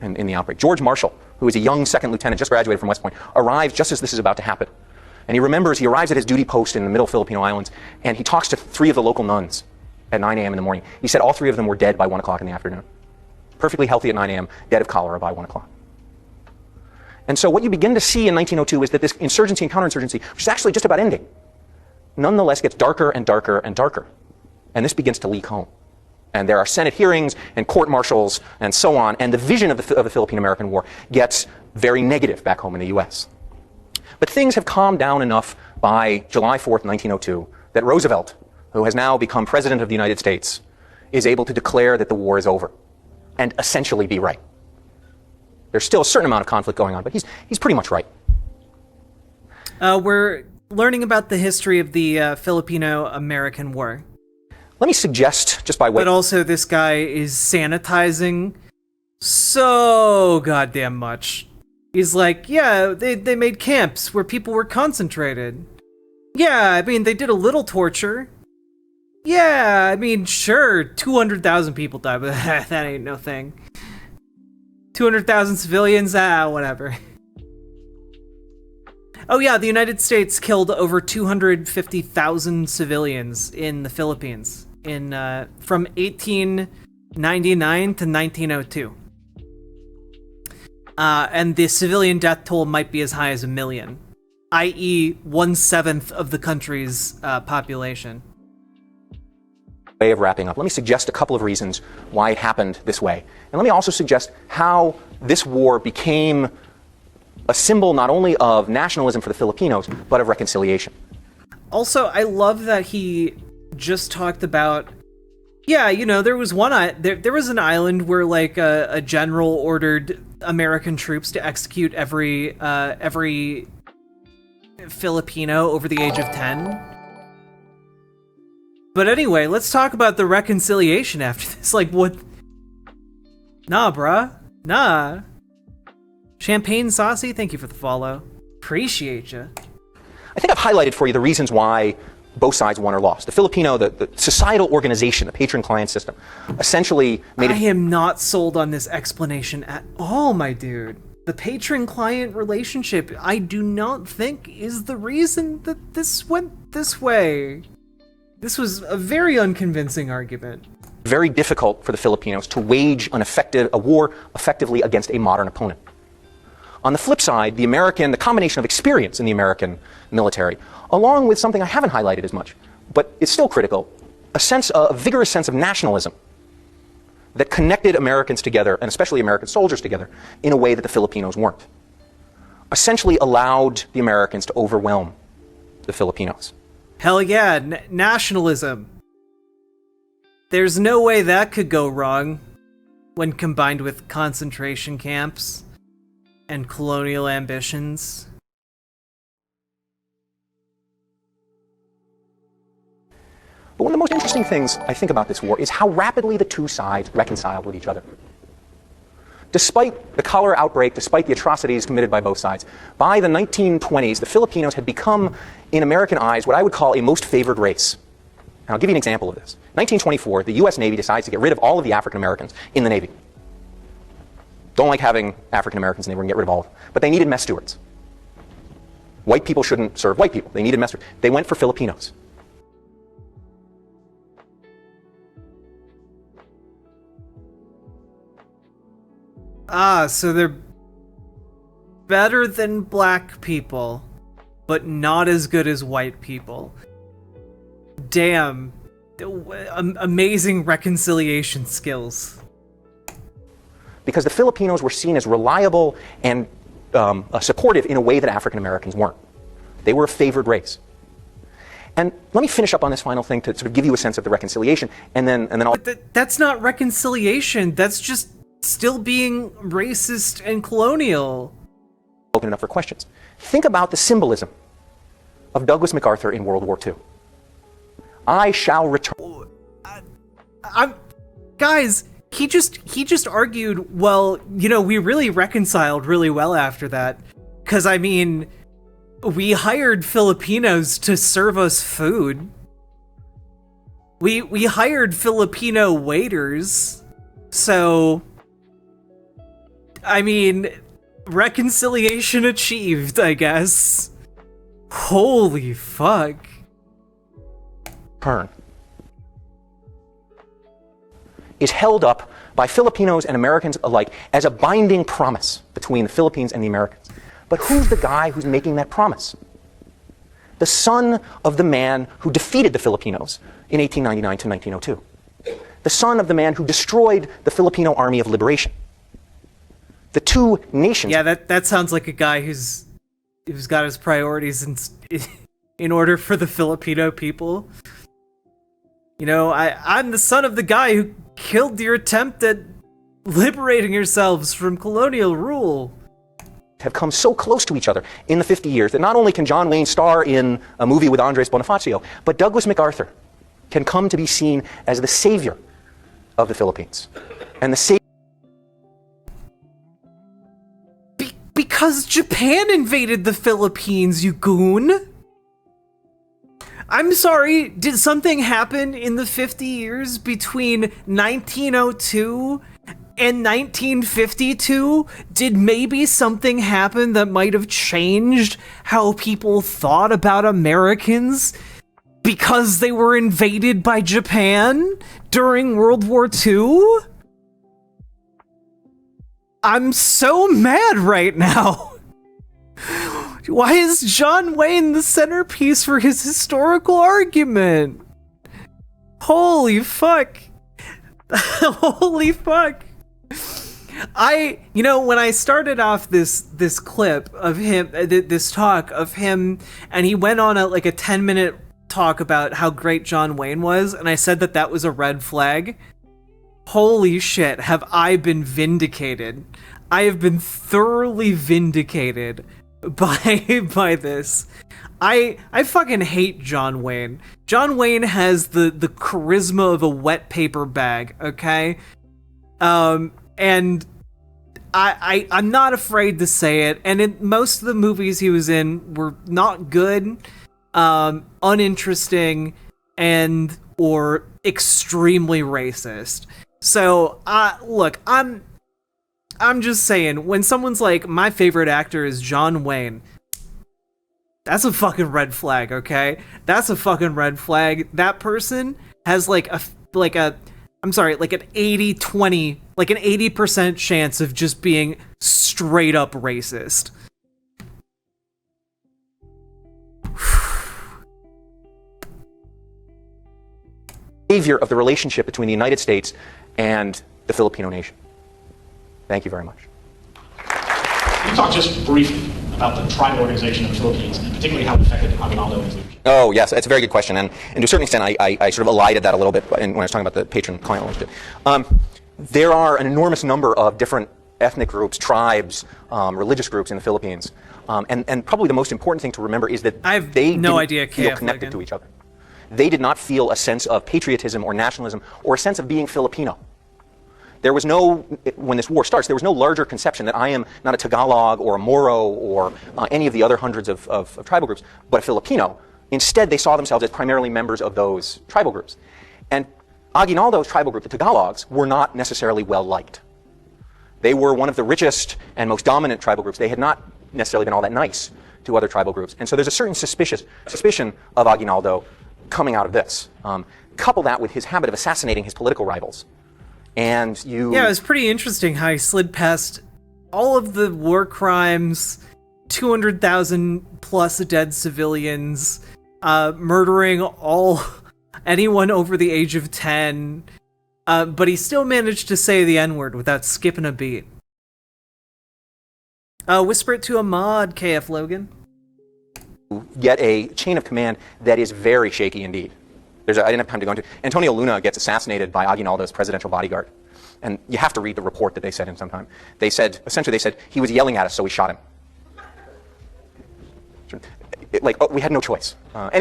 Speaker 3: In the outbreak. George Marshall, who is a young second lieutenant, just graduated from West Point, arrives just as this is about to happen. And he arrives at his duty post in the middle Filipino islands, and he talks to 3 of the local nuns at 9 a.m. in the morning. He said all 3 of them were dead by 1 o'clock in the afternoon. Perfectly healthy at 9 a.m., dead of cholera by 1 o'clock. And so what you begin to see in 1902 is that this insurgency and counterinsurgency, which is actually just about ending, nonetheless gets darker and darker and darker. And this begins to leak home. And there are Senate hearings and court-martials and so on, and the vision of the Philippine-American War gets very negative back home in the U.S. But things have calmed down enough by July 4th, 1902, that Roosevelt, who has now become President of the United States, is able to declare that the war is over and essentially be right. There's still a certain amount of conflict going on, but he's pretty much right.
Speaker 1: We're learning about the history of the Filipino-American War.
Speaker 3: Let me suggest, just by way...
Speaker 1: But also, this guy is sanitizing so goddamn much. He's like, yeah, they made camps where people were concentrated. Yeah, I mean, they did a little torture. Yeah, I mean, sure, 200,000 people died, but that ain't no thing. 200,000 civilians, whatever. Oh yeah, the United States killed over 250,000 civilians in the Philippines from 1899 to 1902. And the civilian death toll might be as high as 1 million, i.e. 1/7 of the country's population.
Speaker 3: Way of wrapping up, let me suggest a couple of reasons why it happened this way. And let me also suggest how this war became a symbol not only of nationalism for the Filipinos, but of reconciliation.
Speaker 1: Also, I love that he just talked about, yeah, you know, there was there was an island where like a general ordered American troops to execute every Filipino over the age of 10. But anyway, let's talk about the reconciliation after this. Like, what? Nah, bruh. Nah. Champagne Saucy, thank you for the follow. Appreciate you.
Speaker 3: I think I've highlighted for you the reasons why both sides won or lost. The Filipino, the societal organization, the patron-client system, essentially made it...
Speaker 1: I am not sold on this explanation at all, my dude. The patron-client relationship, I do not think is the reason that this went this way. This was a very unconvincing argument.
Speaker 3: Very difficult for the Filipinos to wage a war effectively against a modern opponent. On the flip side, the combination of experience in the American military, along with something I haven't highlighted as much, but it's still critical, a vigorous sense of nationalism that connected Americans together, and especially American soldiers together, in a way that the Filipinos weren't, essentially allowed the Americans to overwhelm the Filipinos.
Speaker 1: Hell yeah, nationalism. There's no way that could go wrong when combined with concentration camps and colonial ambitions.
Speaker 3: But one of the most interesting things I think about this war is how rapidly the two sides reconciled with each other. Despite the cholera outbreak, despite the atrocities committed by both sides, by the 1920s, the Filipinos had become, in American eyes, what I would call a most favored race. And I'll give you an example of this. 1924, the U.S. Navy decides to get rid of all of the African Americans in the Navy. Don't like having African Americans in the Navy, we're going to get rid of all of them. But they needed mess stewards. White people shouldn't serve white people. They needed mess stewards. They went for Filipinos.
Speaker 1: So they're better than black people, but not as good as white people. Damn. Amazing reconciliation skills.
Speaker 3: Because the Filipinos were seen as reliable and supportive in a way that African Americans weren't. They were a favored race. And let me finish up on this final thing to sort of give you a sense of the reconciliation, and then I'll...
Speaker 1: But that's not reconciliation. That's just still being racist and colonial.
Speaker 3: Open it up for questions. Think about the symbolism of Douglas MacArthur in World War II. I shall return.
Speaker 1: Guys, he just argued, well, you know, we really reconciled really well after that. 'Cause I mean, we hired Filipinos to serve us food. We hired Filipino waiters. So I mean, reconciliation achieved, I guess. Holy fuck.
Speaker 3: Turn is held up by Filipinos and Americans alike as a binding promise between the Philippines and the Americans. But who's the guy who's making that promise? The son of the man who defeated the Filipinos in 1899 to 1902. The son of the man who destroyed the Filipino Army of Liberation. The two nations...
Speaker 1: Yeah, that sounds like a guy who's who's got his priorities in order for the Filipino people. You know, I'm the son of the guy who killed your attempt at liberating yourselves from colonial rule.
Speaker 3: Have come so close to each other in the 50 years that not only can John Wayne star in a movie with Andres Bonifacio, but Douglas MacArthur can come to be seen as the savior of the Philippines. And the savior
Speaker 1: because Japan invaded the Philippines, you goon. I'm sorry, did something happen in the 50 years between 1902 and 1952? Did maybe something happen that might have changed how people thought about Americans because they were invaded by Japan during World War II? I'm so mad right now. Why is John Wayne the centerpiece for his historical argument? Holy fuck. Holy fuck. When I started off this clip of him, this talk of him, and he went on a 10-minute talk about how great John Wayne was, and I said that was a red flag. Holy shit, have I been vindicated. I have been thoroughly vindicated by this. I fucking hate John Wayne. John Wayne has the charisma of a wet paper bag, okay? And I'm not afraid to say it, and most of the movies he was in were not good, uninteresting, and or extremely racist. So, look, I'm just saying, when someone's like, my favorite actor is John Wayne, that's a fucking red flag, okay? That's a fucking red flag. That person has an 80-20, an 80% chance of just being straight up racist.
Speaker 3: Savior of the relationship between the United States and the Filipino nation. Thank you very much.
Speaker 4: Can you talk just briefly about the tribal organization of the Philippines, and particularly how it affected Aguinaldo and his leadership?
Speaker 3: Oh, yes, that's a very good question, and to a certain extent, I sort of elided that a little bit when I was talking about the Patron-Client Relationship. There are an enormous number of different ethnic groups, tribes, religious groups in the Philippines, and probably the most important thing to remember is that they didn't feel connected to each other. They did not feel a sense of patriotism or nationalism or a sense of being Filipino. There was no, when this war starts, there was no larger conception that I am not a Tagalog or a Moro or any of the other hundreds of tribal groups, but a Filipino. Instead, they saw themselves as primarily members of those tribal groups. And Aguinaldo's tribal group, the Tagalogs, were not necessarily well liked. They were one of the richest and most dominant tribal groups. They had not necessarily been all that nice to other tribal groups. And so there's a certain suspicion of Aguinaldo coming out of this. Couple that with his habit of assassinating his political rivals. And
Speaker 1: Yeah, it was pretty interesting how he slid past all of the war crimes, 200,000 plus dead civilians, murdering anyone over the age of 10, but he still managed to say the N-word without skipping a beat. Whisper it to a mod, KF Logan.
Speaker 3: Get a chain of command that is very shaky indeed. I didn't have time to go into. Antonio Luna gets assassinated by Aguinaldo's presidential bodyguard. And you have to read the report that they sent him sometime. Essentially they said, he was yelling at us, so we shot him. We had no choice.
Speaker 1: I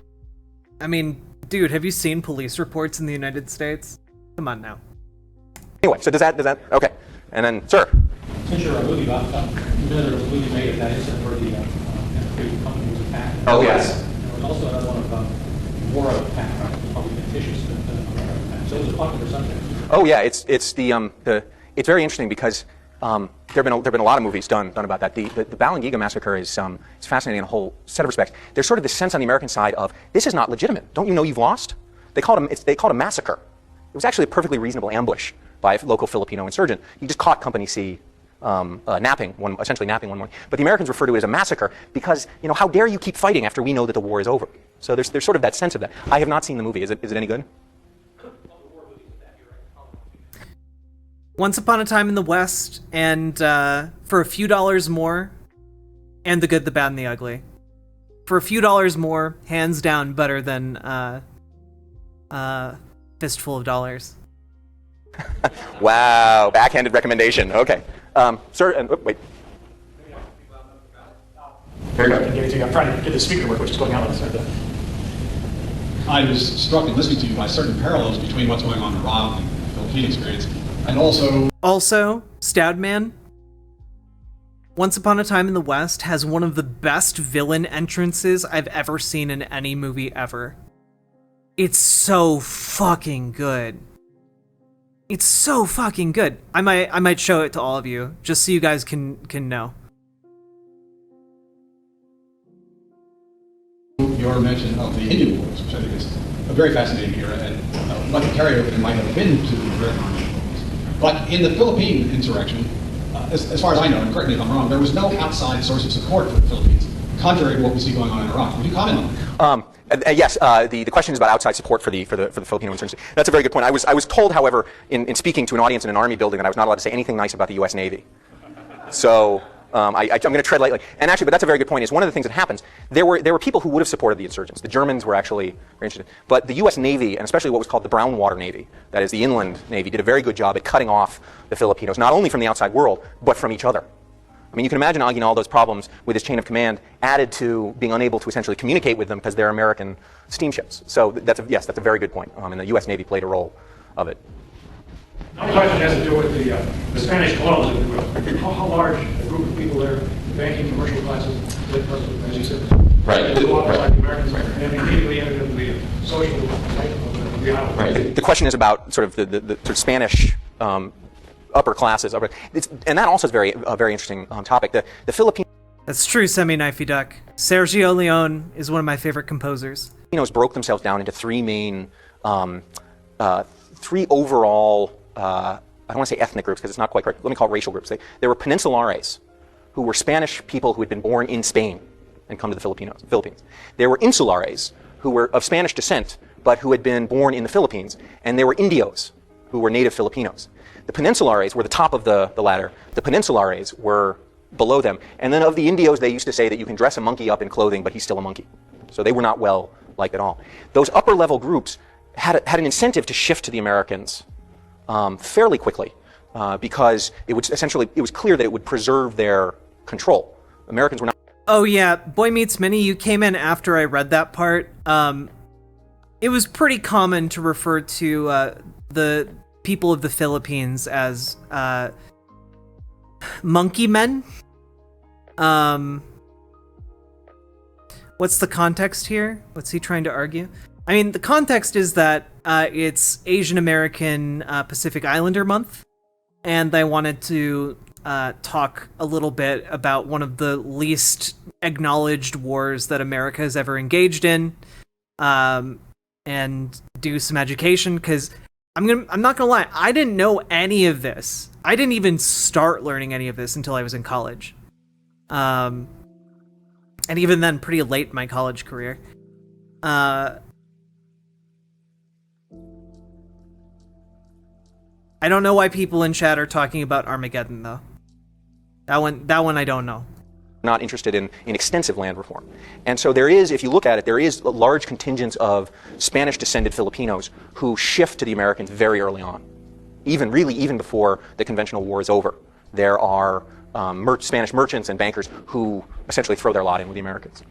Speaker 1: mean, dude, have you seen police reports in the United States? Come on now.
Speaker 3: Anyway, so does that, okay. And then, sir.
Speaker 5: Since you're a movie buff, you know there was a movie made of that incident where the company was attacked.
Speaker 3: Oh, yes.
Speaker 5: There was also another one of war attack, right? It was probably fictitious, so it was a popular subject.
Speaker 3: Oh yeah, it's very interesting because there've been a lot of movies done about that. The Balangiga massacre is fascinating in a whole set of respects. There's sort of this sense on the American side of this is not legitimate. Don't you know you've lost? They called it a massacre. It was actually a perfectly reasonable ambush by a local Filipino insurgent. You just caught Company C essentially napping one morning. But the Americans refer to it as a massacre because, how dare you keep fighting after we know that the war is over? So there's sort of that sense of that. I have not seen the movie. Is it any good?
Speaker 1: Once Upon a Time in the West, and for a few dollars more, and the good, the bad, and the ugly. For a few dollars more, hands down better than Fistful of Dollars.
Speaker 3: Wow, backhanded recommendation. Okay. Sir, and wait.
Speaker 4: I'm trying to get the speaker to work, which is going out on the side.
Speaker 5: I was struck in listening to you by certain parallels between what's going on in Iraq and the Philippine experience, and also
Speaker 1: Stoudman, Once Upon a Time in the West has one of the best villain entrances I've ever seen in any movie ever. It's so fucking good. It's so fucking good. I might show it to all of you, just so you guys can know.
Speaker 5: your mention of the Indian Wars, which I think is a very fascinating era, and what the carryover might have been to the American Army. But in the Philippine insurrection, as far as I know, and correct me if I'm wrong, there was no outside source of support for the Philippines, contrary to what we see going on in Iraq. Would you comment on that?
Speaker 3: Yes, the question is about outside support for the Filipino insurgency. That's a very good point. I was told, however, in speaking to an audience in an army building, that I was not allowed to say anything nice about the U.S. Navy. So I'm going to tread lightly. And actually, but that's a very good point. Is one of the things that happens. There were people who would have supported the insurgents. The Germans were actually very interested, but the U.S. Navy, and especially what was called the Brown Water Navy, that is the inland Navy, did a very good job at cutting off the Filipinos, not only from the outside world, but from each other. I mean, you can imagine Aguinaldo's problems with his chain of command added to being unable to essentially communicate with them because they're American steamships. So that's a very good point. And the U.S. Navy played a role of it.
Speaker 6: My question has to do with the Spanish colonials. How large a group of people there, the banking, commercial classes, as you said,
Speaker 3: right.
Speaker 6: Go outside the Americans, and immediately entered into the social type of the island.
Speaker 3: Right. The question is about sort of the sort of Spanish upper classes, and that also is a very interesting topic. The Philippines.
Speaker 1: That's true, Semi-Knifey Duck. Sergio Leone is one of my favorite composers.
Speaker 3: Filipinos broke themselves down into three main, three overall. I don't want to say ethnic groups because it's not quite correct. Let me call it racial groups. They were Peninsulares, who were Spanish people who had been born in Spain and come to the Philippines. There were Insulares, who were of Spanish descent but who had been born in the Philippines, and there were Indios, who were native Filipinos. The Peninsulares were the top of the ladder. The Peninsulares were below them. And then of the Indios, they used to say that you can dress a monkey up in clothing, but he's still a monkey. So they were not well liked at all. Those upper level groups had an incentive to shift to the Americans fairly quickly because it was clear that it would preserve their control. Americans were not. Oh
Speaker 1: yeah, Boy Meets Minnie, you came in after I read that part. It was pretty common to refer to the people of the Philippines as monkey men. What's the context here? What's he trying to argue? I mean, the context is that it's Asian American Pacific Islander Month, and I wanted to talk a little bit about one of the least acknowledged wars that America has ever engaged in, and do some education, because I'm not gonna lie, I didn't know any of this. I didn't even start learning any of this until I was in college. And even then, pretty late in my college career. I don't know why people in chat are talking about Armageddon, though. That one I don't know.
Speaker 3: Not interested in extensive land reform. And so there is, if you look at it, there is large contingents of Spanish-descended Filipinos who shift to the Americans very early on, even before the conventional war is over. There are Spanish merchants and bankers who essentially throw their lot in with the Americans.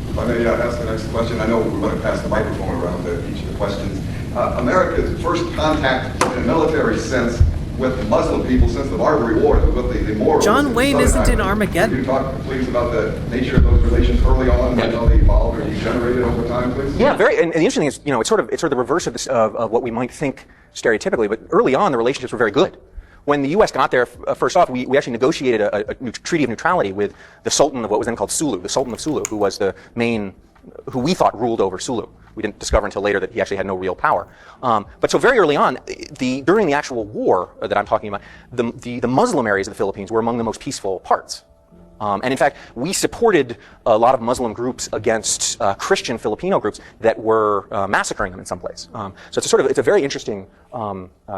Speaker 2: If I may ask the next question, I know we're going to pass the microphone around to each of the questions. America's first contact in a military sense with Muslim people since the Barbary Wars, with the Moors.
Speaker 1: John Wayne isn't in Armageddon.
Speaker 2: Can you talk, please, about the nature of those relations early on, and how they evolved or degenerated over time, please?
Speaker 3: Yeah, very. And the interesting thing is, it's sort of the reverse of this of what we might think stereotypically. But early on, the relationships were very good. When the U.S. got there, first off, we actually negotiated a treaty of neutrality with the Sultan of what was then called Sulu, the Sultan of Sulu, who was who we thought ruled over Sulu. We didn't discover until later that he actually had no real power. But so very early on, during the actual war that I'm talking about, the Muslim areas of the Philippines were among the most peaceful parts. And in fact, we supported a lot of Muslim groups against Christian Filipino groups that were massacring them in some place. So it's a very interesting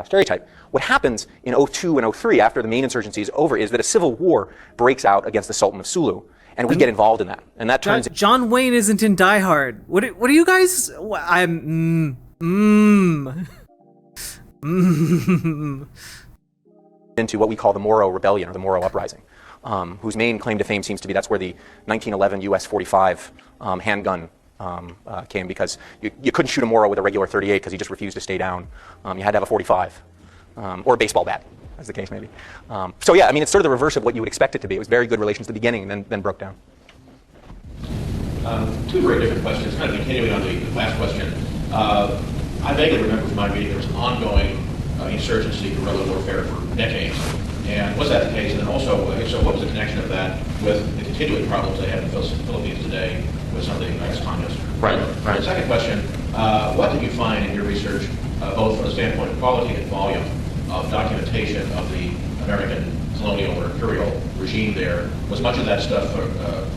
Speaker 3: stereotype. What happens in 02 and 03 after the main insurgency is over is that a civil war breaks out against the Sultan of Sulu, and we get involved in that. And that turns
Speaker 1: John Wayne isn't in Die Hard. What do you guys?
Speaker 3: into what we call the Moro Rebellion or the Moro Uprising. Whose main claim to fame seems to be that's where the 1911 US 45 handgun came, because you couldn't shoot a Moro with a regular 38 because he just refused to stay down. You had to have a 45 or a baseball bat, as the case may be. So yeah, I mean, it's sort of the reverse of what you would expect it to be. It was very good relations at the beginning and then broke down.
Speaker 7: Two very different questions, kind of continuing on the last question. I vaguely remember from my reading there was ongoing insurgency, guerrilla warfare for decades. And was that the case? And then also, so what was the connection of that with the continuing problems they have in the Philippines today with some of the ex-communists?
Speaker 3: Right.
Speaker 7: The second question, what did you find in your research, both from the standpoint of quality and volume, of documentation of the American colonial or imperial regime there? Was much of that stuff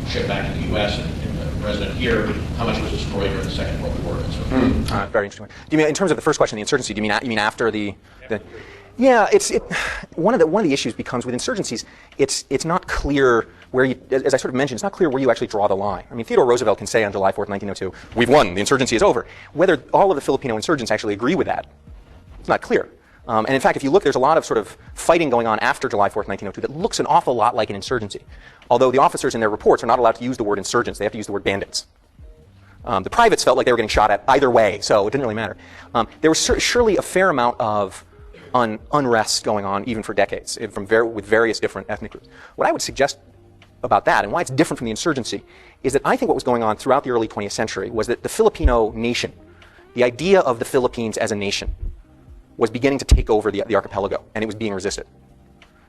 Speaker 7: shipped back to the U.S. and resident here? How much was destroyed during the Second World War? And so forth?
Speaker 3: Very interesting. Do you mean in terms of the first question, the insurgency? Do you mean after the Yeah, one of the issues becomes with insurgencies, it's not clear where you, as I sort of mentioned, it's not clear where you actually draw the line. I mean, Theodore Roosevelt can say on July 4th, 1902, we've won, the insurgency is over. Whether all of the Filipino insurgents actually agree with that, it's not clear. And in fact, if you look, there's a lot of sort of fighting going on after July 4th, 1902 that looks an awful lot like an insurgency. Although the officers in their reports are not allowed to use the word insurgents, they have to use the word bandits. The privates felt like they were getting shot at either way, so it didn't really matter. There was surely a fair amount of unrest going on even for decades with various different ethnic groups. What I would suggest about that and why it's different from the insurgency is that I think what was going on throughout the early 20th century was that the Filipino nation, the idea of the Philippines as a nation, was beginning to take over the archipelago, and it was being resisted.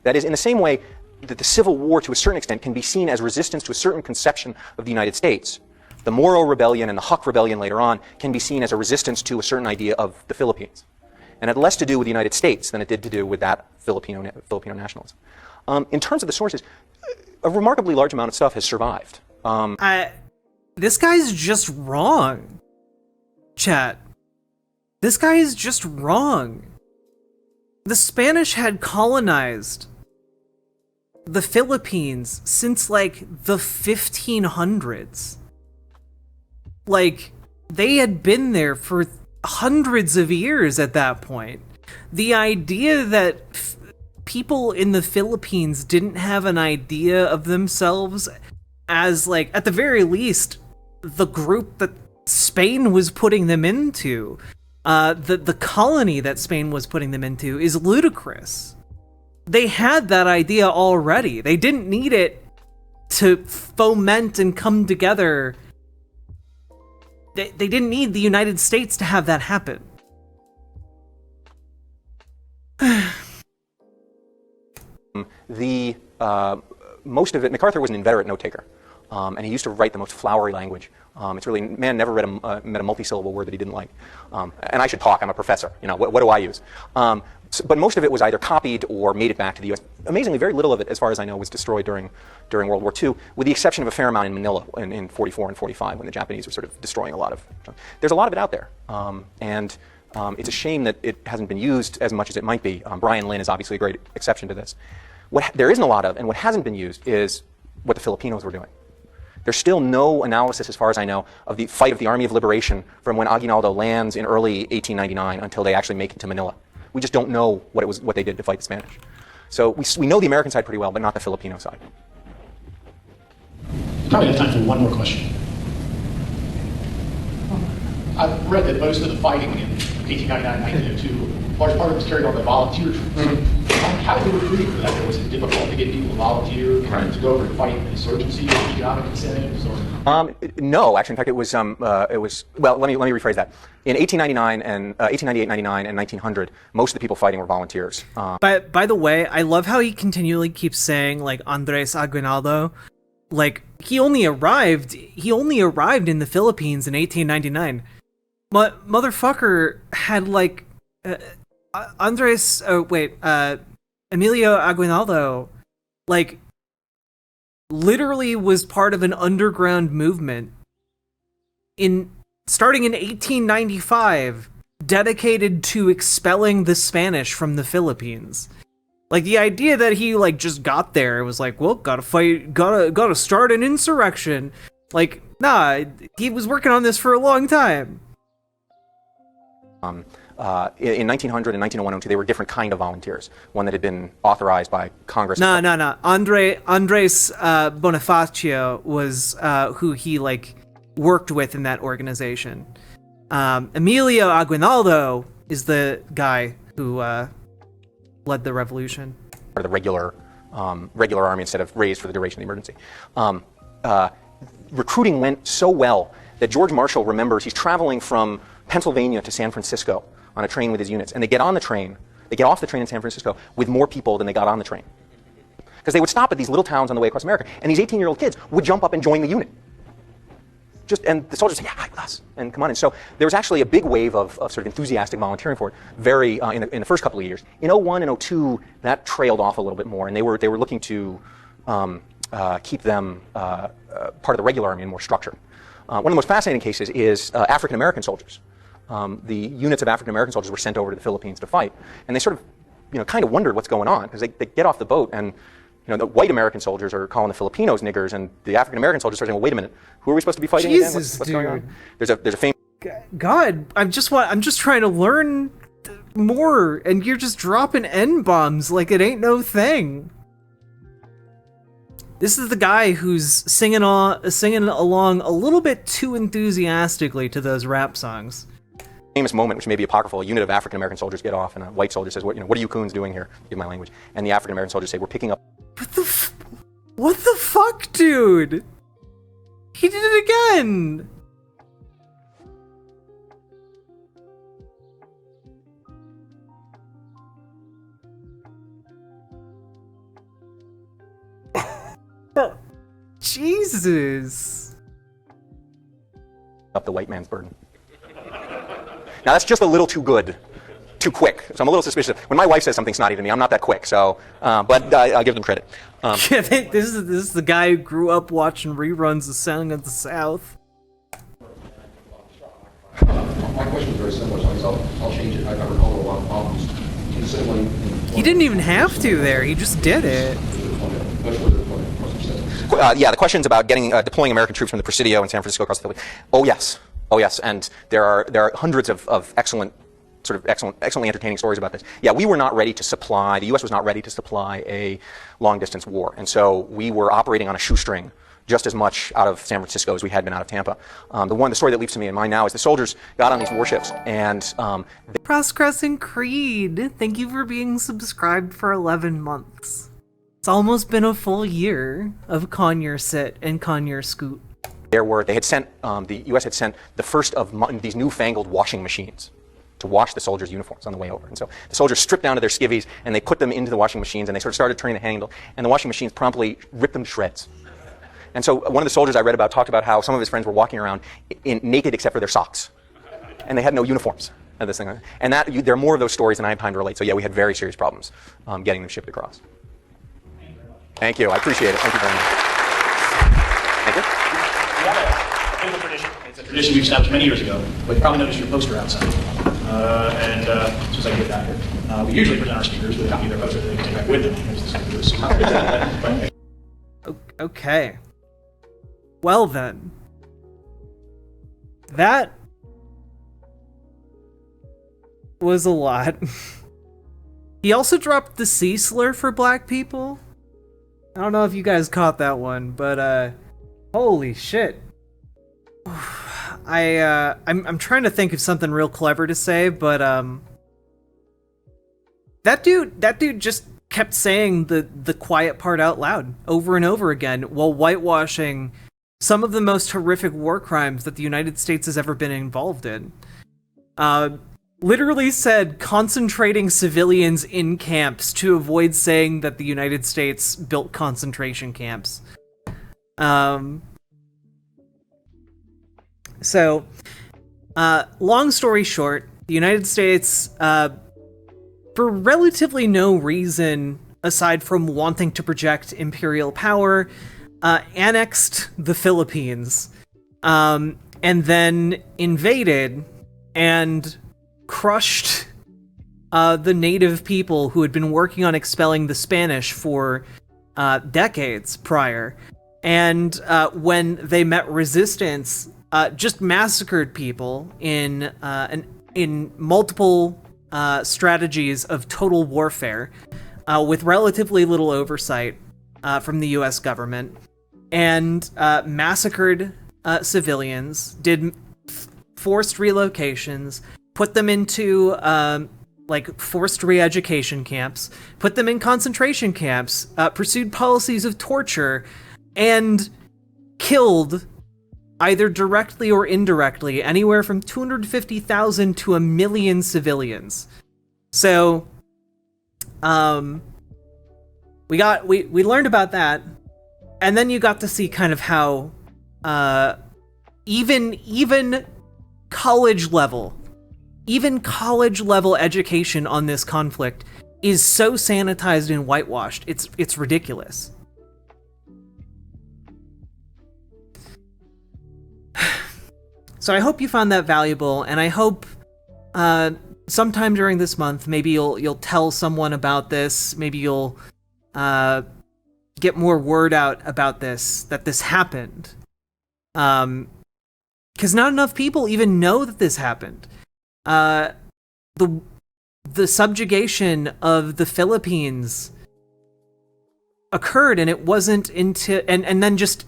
Speaker 3: That is, in the same way that the Civil War to a certain extent can be seen as resistance to a certain conception of the United States, the Moro Rebellion and the Huck Rebellion later on can be seen as a resistance to a certain idea of the Philippines. And it had less to do with the United States than it did to do with that Filipino nationalism. In terms of the sources, a remarkably large amount of stuff has survived.
Speaker 1: This guy's just wrong, chat. This guy is just wrong. The Spanish had colonized the Philippines since, like, the 1500s. Like, they had been there for hundreds of years at that point. The idea that people in the Philippines didn't have an idea of themselves as, like, at the very least, the group that Spain was putting them into, the colony that Spain was putting them into, is ludicrous. They had that idea already. They didn't need it to foment and come together. They didn't need the United States to have that happen.
Speaker 3: Most of it, Macarthur was an inveterate note-taker, and he used to write the most flowery language. It's really, man never met a multi-syllable word that he didn't like. And I should talk, I'm a professor, you know, what do I use? But most of it was either copied or made it back to the US. Amazingly, very little of it, as far as I know, was destroyed during World War II, with the exception of a fair amount in Manila in 44 and 45, when the Japanese were sort of destroying a lot of. There's a lot of it out there. And it's a shame that it hasn't been used as much as it might be. Brian Lynn is obviously a great exception to this. What there isn't a lot of, and what hasn't been used, is what the Filipinos were doing. There's still no analysis, as far as I know, of the fight of the Army of Liberation from when Aguinaldo lands in early 1899 until they actually make it to Manila. We just don't know what they did to fight the Spanish. So we know the American side pretty well, but not the Filipino side.
Speaker 4: Probably have time for one more question. I've read that most of the fighting in 1899-1902, large part of it was carried on by volunteer troops. How did they recruit for that? Was it difficult to get people to volunteer to go over and fight insurgency or economic incentives? Or?
Speaker 3: No, actually, in fact, it was. Well, let me rephrase that. In 1899 and 1898, 99, and 1900, most of the people fighting were volunteers.
Speaker 1: By the way, I love how he continually keeps saying, like, Andres Aguinaldo. Like, he only arrived in the Philippines in 1899. But motherfucker had, like, Emilio Aguinaldo, like, literally was part of an underground movement starting in 1895, dedicated to expelling the Spanish from the Philippines. Like, the idea that he, like, just got there, it was like, well, gotta fight, gotta start an insurrection. Like, nah, he was working on this for a long time.
Speaker 3: In 1900 and 1901 and 02, they were different kind of volunteers. One that had been authorized by Congress.
Speaker 1: No. Andres Bonifacio was who he, like, worked with in that organization. Emilio Aguinaldo is the guy who led the revolution.
Speaker 3: Or the regular army instead of raised for the duration of the emergency. Recruiting went so well that George Marshall remembers he's traveling from Pennsylvania to San Francisco on a train with his units, and they get off the train in San Francisco with more people than they got on the train. Because they would stop at these little towns on the way across America, and these 18-year-old kids would jump up and join the unit. And the soldiers say, yeah, hide with us, and come on in. So there was actually a big wave of sort of enthusiastic volunteering for it, in the first couple of years. In 01 and 02, that trailed off a little bit more, and they were looking to keep them part of the regular army and more structured. One of the most fascinating cases is African-American soldiers. The units of African-American soldiers were sent over to the Philippines to fight, and they sort of, kind of wondered what's going on, because they get off the boat, and the white American soldiers are calling the Filipinos niggers, and the African-American soldiers are saying, well, wait a minute, who are we supposed to be fighting again? What's going on? There's a famous...
Speaker 1: God, I'm just trying to learn more, and you're just dropping N-bombs like it ain't no thing. This is the guy who's singing along a little bit too enthusiastically to those rap songs.
Speaker 3: Famous moment, which may be apocryphal. A unit of African-American soldiers get off, and a white soldier says, what are you coons doing here? Give my language. And the African-American soldiers say, we're picking up...
Speaker 1: What the fuck, dude? He did it again! Jesus.
Speaker 3: Up the white man's burden. Now that's just a little too good, too quick. So I'm a little suspicious. When my wife says something snotty to me, I'm not that quick. So, but I'll give them credit.
Speaker 1: Yeah, this is the guy who grew up watching reruns of Sound of the South.
Speaker 5: My question is very similar, so I'll change it. I've never called a lot of problems.
Speaker 1: He didn't even have to there. He just did it.
Speaker 3: Yeah, the question's about deploying American troops from the Presidio in San Francisco across the Philippines. Oh yes, and there are hundreds of excellently entertaining stories about this. Yeah, we were not ready to supply. The U.S. was not ready to supply a long-distance war, and so we were operating on a shoestring, just as much out of San Francisco as we had been out of Tampa. The story that leaps to me in mind now is the soldiers got on these warships and.
Speaker 1: Cross-Crescent Creed, thank you for being subscribed for 11 months. It's almost been a full year of Conyer Sit and Conyer Scoot.
Speaker 3: They had sent, the U.S. had sent the first of these newfangled washing machines to wash the soldiers' uniforms on the way over. And so the soldiers stripped down to their skivvies and they put them into the washing machines and they sort of started turning the handle, and the washing machines promptly ripped them to shreds. And so one of the soldiers I read about talked about how some of his friends were walking around naked except for their socks. And they had no uniforms. And this thing. And there are more of those stories than I have time to relate. So yeah, we had very serious problems getting them shipped across. Thank you. I appreciate it. Thank you very much. Thank you.
Speaker 4: We have a tradition. It's a tradition we established many years ago, but you probably noticed your poster outside. And as soon as I get down here, we usually present our speakers with a copy of their poster that they can take back with them.
Speaker 1: Okay. Well then. That was a lot. He also dropped the C slur for black people. I don't know if you guys caught that one, but holy shit. I'm trying to think of something real clever to say, but that dude just kept saying the quiet part out loud over and over again while whitewashing some of the most horrific war crimes that the United States has ever been involved in. Literally said concentrating civilians in camps to avoid saying that the United States built concentration camps. So, long story short, the United States, for relatively no reason aside from wanting to project imperial power, annexed the Philippines, and then invaded and crushed the native people who had been working on expelling the Spanish for decades prior. And when they met resistance, just massacred people in multiple strategies of total warfare, with relatively little oversight from the U.S. government, and massacred civilians, did forced relocations, put them into forced re-education camps, put them in concentration camps, pursued policies of torture, and killed, either directly or indirectly, anywhere from 250,000 to 1 million civilians. So, we learned about that, and then you got to see kind of how, even college level education on this conflict is so sanitized and whitewashed. It's ridiculous. So I hope you found that valuable, and I hope sometime during this month, maybe you'll tell someone about this. Maybe you'll get more word out about this, that this happened. Because not enough people even know that this happened. The subjugation of the Philippines occurred, and it wasn't and then just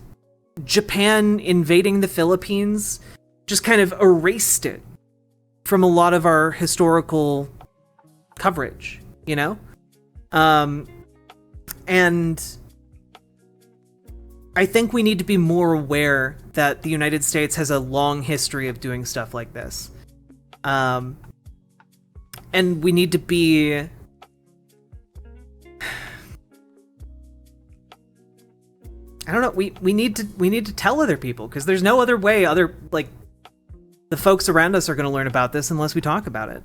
Speaker 1: Japan invading the Philippines just kind of erased it from a lot of our historical coverage, you know? And I think we need to be more aware that the United States has a long history of doing stuff like this. And we need to be... I don't know, we need to tell other people, because there's no other way the folks around us are going to learn about this unless we talk about it.